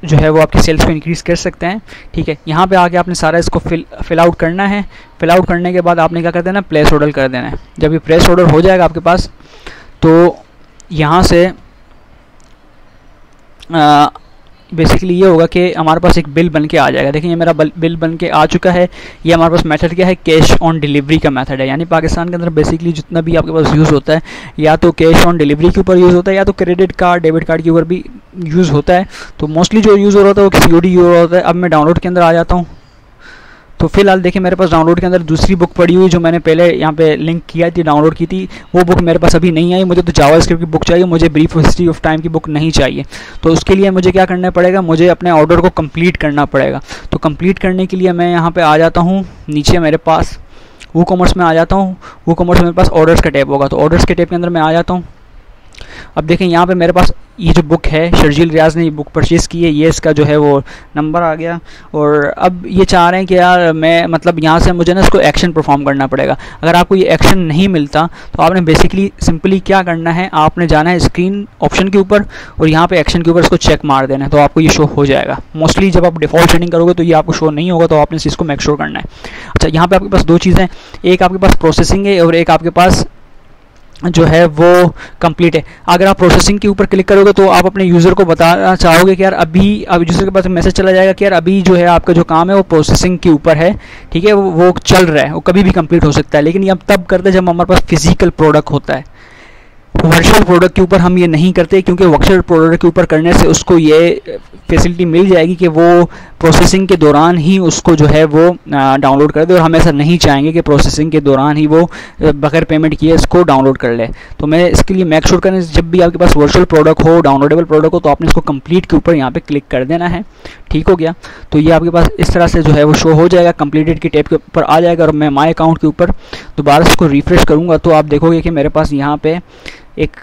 जो है वो आपकी सेल्स को इंक्रीज़ कर सकते हैं, ठीक है। यहाँ पे आके आपने सारा इसको फिल आउट करना है। फिल आउट करने के बाद आपने क्या कर देना है, प्लेस ऑर्डर कर देना है। जब ये प्लेस ऑर्डर हो जाएगा आपके पास, तो यहाँ से बेसिकली ये होगा कि हमारे पास एक बिल बन के आ जाएगा। देखिए ये मेरा बिल बन के आ चुका है। ये हमारे पास मेथड क्या है, कैश ऑन डिलीवरी का मेथड है। यानी पाकिस्तान के अंदर बेसिकली जितना भी आपके पास यूज़ होता है, या तो कैश ऑन डिलीवरी के ऊपर यूज़ होता है या तो क्रेडिट कार्ड डेबिट कार्ड के ऊपर भी यूज़ होता है। तो मोस्टली जो यूज़ हो रहा होता है वो COD यूज़ हो रहा होता है। अब मैं डाउनलोड के अंदर आ जाता हूँ। तो फिलहाल देखिए मेरे पास डाउनलोड के अंदर दूसरी बुक पड़ी हुई जो मैंने पहले यहाँ पे लिंक किया थी, डाउनलोड की थी, वो बुक मेरे पास अभी नहीं आई। मुझे तो जावास्क्रिप्ट की बुक चाहिए, मुझे ब्रीफ हिस्ट्री ऑफ टाइम की बुक नहीं चाहिए। तो उसके लिए मुझे क्या करना पड़ेगा, मुझे अपने ऑर्डर को कंप्लीट करना पड़ेगा। तो कंप्लीट करने के लिए मैं यहाँ पे आ जाता हूँ, नीचे मेरे पास WooCommerce में आ जाता हूँ। WooCommerce में मेरे पास ऑर्डर्स का टैब होगा, तो ऑर्डर्स के टैब के अंदर मैं आ जाता हूँ, अब देखें यहाँ पे मेरे पास ये जो बुक है, शर्जील रियाज ने ये बुक परचेज़ की है, ये इसका जो है वो नंबर आ गया। और अब ये चाह रहे हैं कि यार मैं मतलब यहाँ से मुझे ना इसको एक्शन परफॉर्म करना पड़ेगा। अगर आपको ये एक्शन नहीं मिलता तो आपने बेसिकली सिंपली क्या करना है, आपने जाना है स्क्रीन ऑप्शन के ऊपर और यहाँ पे एक्शन के ऊपर इसको चेक मार देना है, तो आपको ये शो हो जाएगा। मोस्टली जब आप डिफ़ॉल्ट सेटिंग करोगे तो ये आपको शो नहीं होगा, तो आपने इसको मेक श्योर करना है। अच्छा, यहाँ पर आपके पास दो चीज़ें, एक आपके पास प्रोसेसिंग है और एक आपके पास जो है वो कंप्लीट है। अगर आप प्रोसेसिंग के ऊपर क्लिक करोगे तो आप अपने यूज़र को बताना चाहोगे कि यार अभी अब यूज़र के पास मैसेज चला जाएगा कि यार अभी जो है आपका जो काम है वो प्रोसेसिंग के ऊपर है, ठीक है, वो चल रहा है, वो कभी भी कंप्लीट हो सकता है। लेकिन ये हम तब करते हैं जब हमारे पास फिजिकल प्रोडक्ट होता है। वर्चुअल प्रोडक्ट के ऊपर हम ये नहीं करते, क्योंकि वर्चुअल प्रोडक्ट के ऊपर करने से उसको ये फैसिलिटी मिल जाएगी कि वो प्रोसेसिंग के दौरान ही उसको जो है वो डाउनलोड कर दे, और हम ऐसा नहीं चाहेंगे कि प्रोसेसिंग के दौरान ही वो बगैर पेमेंट किए इसको डाउनलोड कर ले। तो मैं इसके लिए मेक श्योर करें जब भी आपके पास वर्चुअल प्रोडक्ट हो, डाउनलोडेबल प्रोडक्ट हो, तो आपने इसको कंप्लीट के ऊपर यहाँ पे क्लिक कर देना है। ठीक हो गया, तो ये आपके पास इस तरह से जो है वो शो हो जाएगा, कंप्लीटेड की टैब के ऊपर आ जाएगा। और मैं माई अकाउंट के ऊपर दोबारा इसको रिफ्रेश करूँगा तो आप देखोगे कि मेरे पास यहाँ पे एक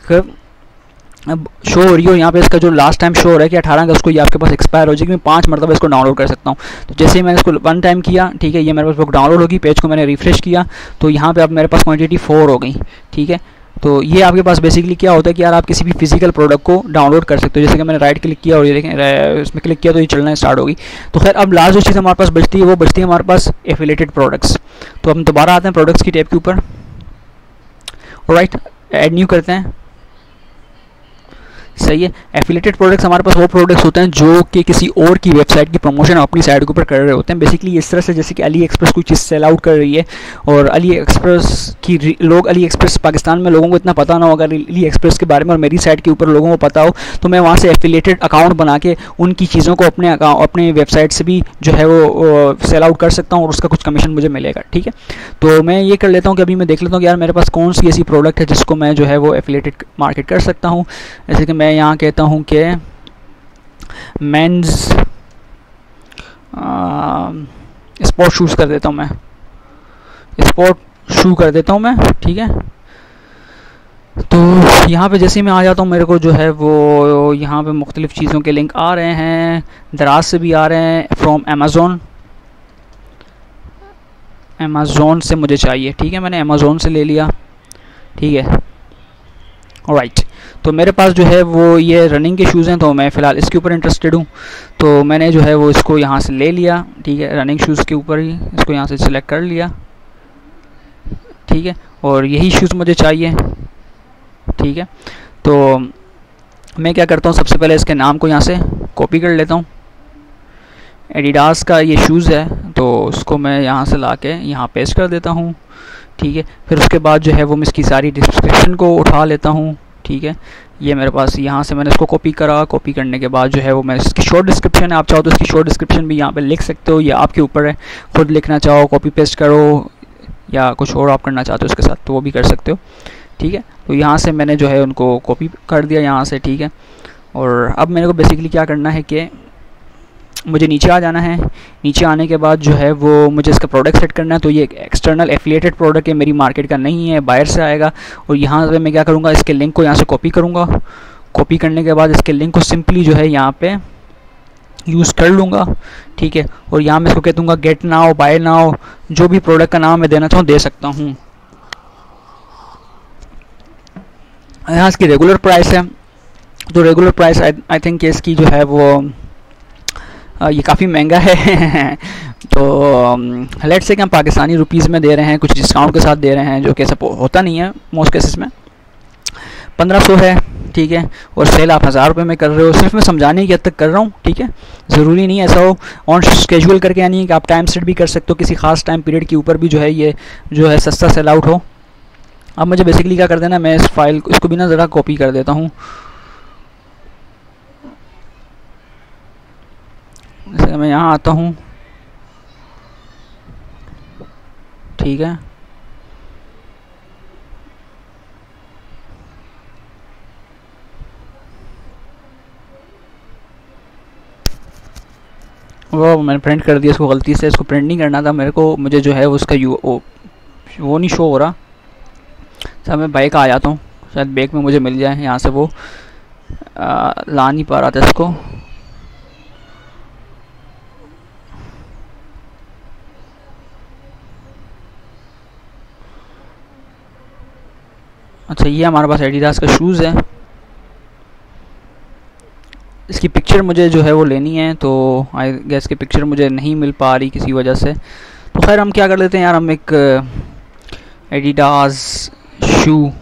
अब शो हो रही हो, यहाँ पे इसका जो लास्ट टाइम शो हो रहा है कि 18 अगस्त को ये आपके पास एक्सपायर हो जाएगी। मैं 5 मरतबा इसको डाउनलोड कर सकता हूँ। तो जैसे ही मैंने इसको 1 टाइम किया, ठीक है, ये मेरे पास बुक डाउनलोड होगी, पेज को मैंने रिफ्रेश किया तो यहाँ पे अब मेरे पास क्वांटिटी 4 हो गई। ठीक है, तो ये आपके पास बेसिकली क्या होता है कि यार आप किसी भी फिजिकल प्रोडक्ट को डाउनलोड कर सकते हो। जैसे कि मैंने राइट क्लिक किया और ये देखें इसमें क्लिक किया तो ये चलना स्टार्ट होगी। तो खैर अब लास्ट जो चीज़ हमारे पास बचती है वो बचती है हमारे पास एफिलिएटेड प्रोडक्ट्स। तो हम दोबारा आते हैं प्रोडक्ट्स की टैब के ऊपर, राइट, ऐड न्यू करते हैं। सही है, एफिलिएटेड प्रोडक्ट्स हमारे पास वो प्रोडक्ट्स होते हैं जो कि किसी और की वेबसाइट की प्रमोशन अपनी साइट के ऊपर कर रहे होते हैं। बेसिकली इस तरह से जैसे कि अली एक्सप्रेस कोई चीज़ सेल आउट कर रही है और अली एक्सप्रेस की लोग, अली एक्सप्रेस पाकिस्तान में लोगों को इतना पता ना हो, अगर अली एक्सप्रेस के बारे में और मेरी साइट के ऊपर लोगों को पता हो तो मैं वहाँ से एफिलिएटेड अकाउंट बना के उनकी चीज़ों को अपने वेबसाइट से भी जो है वो सेल आउट कर सकता हूँ और उसका कुछ कमीशन मुझे मिलेगा। ठीक है, तो मैं ये कर लेता हूँ कि अभी मैं देख लेता हूँ कि यार मेरे पास कौन सी ऐसी प्रोडक्ट है जिसको मैं जो है वो एफिलिएटेड मार्केट कर सकता हूँ। जैसे कि मैं यहाँ कहता हूँ कि मेंस स्पोर्ट शूज़ कर देता हूँ, मैं स्पोर्ट शू कर देता हूँ मैं। ठीक है, तो यहाँ पे जैसे ही मैं आ जाता हूँ मेरे को जो है वो यहाँ पे मुख्तलिफ़ चीज़ों के लिंक आ रहे हैं, दराज से भी आ रहे हैं, फ्रॉम अमेज़ोन से मुझे चाहिए। ठीक है, मैंने अमेज़ोन से ले लिया। ठीक है, ऑलराइट, तो मेरे पास जो है वो ये रनिंग के शूज़ हैं तो मैं फ़िलहाल इसके ऊपर इंटरेस्टेड हूँ, तो मैंने जो है वो इसको यहाँ से ले लिया। ठीक है, रनिंग शूज़ के ऊपर ही इसको यहाँ से सिलेक्ट कर लिया। ठीक है, और यही शूज़ मुझे चाहिए। ठीक है, तो मैं क्या करता हूँ, सबसे पहले इसके नाम को यहाँ से कॉपी कर लेता हूँ। एडिडास का ये शूज़ है तो उसको मैं यहाँ से ला के यहाँ पेस्ट कर देता हूँ। ठीक है, फिर उसके बाद जो है वो मैं इसकी सारी डिस्क्रिप्शन को उठा लेता हूँ। ठीक है, ये मेरे पास यहाँ से मैंने इसको कॉपी करा, कॉपी करने के बाद जो है वो मैं इसकी शॉर्ट डिस्क्रिप्शन है, आप चाहो तो इसकी शॉर्ट डिस्क्रिप्शन भी यहाँ पे लिख सकते हो, ये आपके ऊपर है, खुद लिखना चाहो कॉपी पेस्ट करो या कुछ और आप करना चाहते हो इसके साथ तो वो भी कर सकते हो। ठीक है, तो यहाँ से मैंने जो है उनको कॉपी कर दिया यहाँ से। ठीक है, और अब मेरे को बेसिकली क्या करना है कि मुझे नीचे आ जाना है। नीचे आने के बाद जो है वो मुझे इसका प्रोडक्ट सेट करना है, तो ये एक्सटर्नल एफिलिएटेड प्रोडक्ट है, मेरी मार्केट का नहीं है, बाहर से आएगा। और यहाँ से मैं क्या करूँगा, इसके लिंक को यहाँ से कॉपी करूँगा। कॉपी करने के बाद इसके लिंक को सिंपली जो है यहाँ पे यूज़ कर लूँगा। ठीक है, और यहाँ मैं इसको कह दूँगा गेट नाउ, बाय नाउ, जो भी प्रोडक्ट का नाम मैं देना चाहूँ दे सकता हूँ। यहाँ इसकी रेगुलर प्राइस है, तो रेगुलर प्राइस आई थिंक इसकी जो है वो ये काफ़ी महंगा है तो लेट्स से कि हम पाकिस्तानी रुपीज़ में दे रहे हैं, कुछ डिस्काउंट के साथ दे रहे हैं, जो कि सब होता नहीं है मोस्ट केसेस में। 1500 है। ठीक है, और सेल आप 1000 रुपये में कर रहे हो, सिर्फ मैं समझाने की हद तक कर रहा हूँ। ठीक है, ज़रूरी नहीं ऐसा हो, ऑन स्केजुअल करके, यानी कि आप टाइम सेट भी कर सकते हो, किसी खास टाइम पीरियड के ऊपर भी जो है ये जो है सस्ता सेल आउट हो। अब मुझे बेसिकली क्या कर देना, मैं इस फाइल इसको भी ना ज़रा कॉपी कर देता हूँ। जैसे मैं यहाँ आता हूँ, ठीक है, वो मैंने प्रिंट कर दिया इसको गलती से, इसको प्रिंट नहीं करना था मेरे को, मुझे जो है उसका वो नहीं शो हो रहा। सब मैं बाइक आ जाता हूँ, शायद बैग में मुझे मिल जाए। यहाँ से वो ला नहीं पा रहा था इसको। अच्छा, ये हमारे पास एडिडास का शूज़ है। इसकी पिक्चर मुझे जो है वो लेनी है, तो आई गेस की पिक्चर मुझे नहीं मिल पा रही किसी वजह से। तो खैर हम क्या कर लेते हैं यार, हम एक एडिडास शू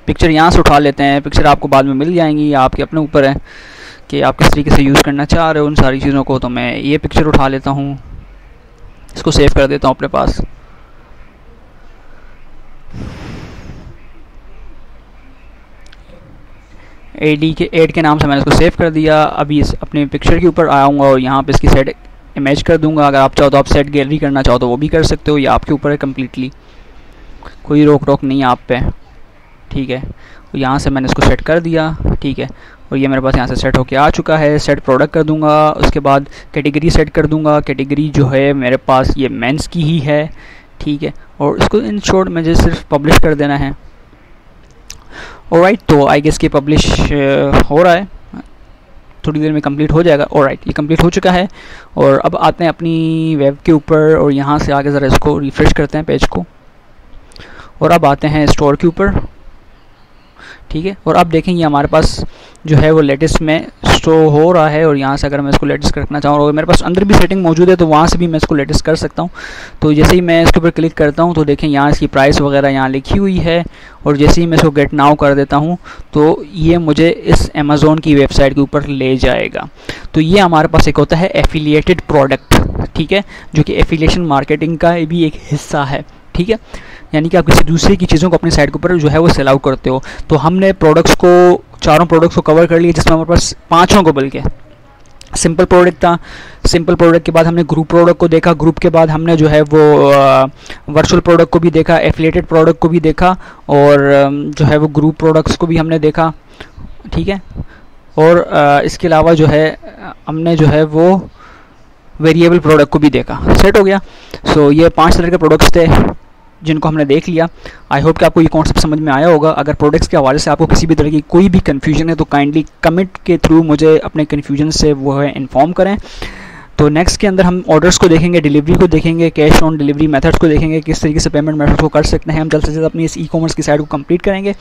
पिक्चर यहाँ से उठा लेते हैं। पिक्चर आपको बाद में मिल जाएंगी, आपके अपने ऊपर है कि आप किस तरीके से यूज़ करना चाह रहे हो उन सारी चीज़ों को। तो मैं ये पिक्चर उठा लेता हूँ, इसको सेव कर देता हूँ अपने पास। एड के नाम से मैंने इसको सेव कर दिया। अभी इस अपने पिक्चर के ऊपर आऊँगा और यहाँ पे इसकी सेट इमेज कर दूंगा। अगर आप चाहो तो आप सेट गैलरी करना चाहो तो वो भी कर सकते हो, ये आपके ऊपर है कम्प्लीटली, कोई रोक टोक नहीं है आप पे, ठीक है। तो यहाँ से मैंने इसको सेट कर दिया, ठीक है। और ये मेरे पास यहाँ से सेट होके आ चुका है। सेट प्रोडक्ट कर दूंगा, उसके बाद कैटेगरी सेट कर दूंगा। कैटेगरी जो है मेरे पास ये मेंस की ही है, ठीक है। और इसको इन शॉर्ट मुझे सिर्फ पब्लिश कर देना है। ऑलराइट, तो आई गेस कि पब्लिश हो रहा है, थोड़ी देर में कंप्लीट हो जाएगा। ऑलराइट, ये कंप्लीट हो चुका है। और अब आते हैं अपनी वेब के ऊपर और यहाँ से आगे ज़रा इसको रिफ़्रेश करते हैं पेज को। और अब आते हैं स्टोर के ऊपर, ठीक है। और अब देखेंगे हमारे पास जो है वो लेटेस्ट में शो हो रहा है। और यहाँ से अगर मैं इसको लेटेस्ट रखना चाहूँ और मेरे पास अंदर भी सेटिंग मौजूद है तो वहाँ से भी मैं इसको लेटेस्ट कर सकता हूँ। तो जैसे ही मैं इसके ऊपर क्लिक करता हूँ तो देखें यहाँ इसकी प्राइस वगैरह यहाँ लिखी हुई है। और जैसे ही मैं इसको गेट नाउ कर देता हूँ तो ये मुझे इस अमेज़ोन की वेबसाइट के ऊपर ले जाएगा। तो ये हमारे पास एक होता है एफिलिएटेड प्रोडक्ट, ठीक है, जो कि एफिलिएशन मार्केटिंग का भी एक हिस्सा है, ठीक है। यानी कि आप किसी दूसरे की चीज़ों को अपनी साइट के ऊपर जो है वो सेल आउट करते हो। तो हमने प्रोडक्ट्स को, चारों प्रोडक्ट्स को कवर कर लिया, जिसमें हमारे पास पाँचों को, बल्कि सिंपल प्रोडक्ट था। सिंपल प्रोडक्ट के बाद हमने ग्रुप प्रोडक्ट को देखा, ग्रुप के बाद हमने जो है वो वर्चुअल प्रोडक्ट को भी देखा, एफिलिएटेड प्रोडक्ट को भी देखा, और जो है वो ग्रुप प्रोडक्ट्स को भी हमने देखा, ठीक है। और इसके अलावा जो है हमने जो है वो वेरिएबल प्रोडक्ट को भी देखा। सेट हो गया। सो ये 5 तरह के प्रोडक्ट्स थे जिनको हमने देख लिया। आई होप कि आपको ये कॉन्सेप्ट समझ में आया होगा। अगर प्रोडक्ट्स के हवाले से आपको किसी भी तरह की कोई भी कन्फ्यूजन है तो काइंडली कमेंट के थ्रू मुझे अपने कन्फ्यूजन से वो है इन्फॉर्म करें। तो नेक्स्ट के अंदर हम ऑर्डर्स को देखेंगे, डिलीवरी को देखेंगे, कैश ऑन डिलीवरी मेथड्स को देखेंगे, किस तरीके से पेमेंट मेथड्स को कर सकते हैं हम जल्द से जल्द अपनी इस ई कॉमर्स की साइट को कंप्लीट करेंगे।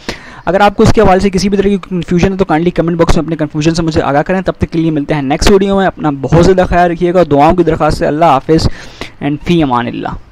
अगर आपको इसके हवाले से किसी भी तरह की कन्फ्यूजन है तो काइंडली कमेंट बॉक्स में अपने कन्फ्यूजन से मुझे आगाह करें। तब तक के लिए मिलते हैं नेक्स्ट वीडियो में। अपना बहुत ज़्यादा ख्याल रखिएगा। दुआओं की दरख्वास्त से अल्लाह हाफिज़ एंड फ़ी अमानिल्लाह।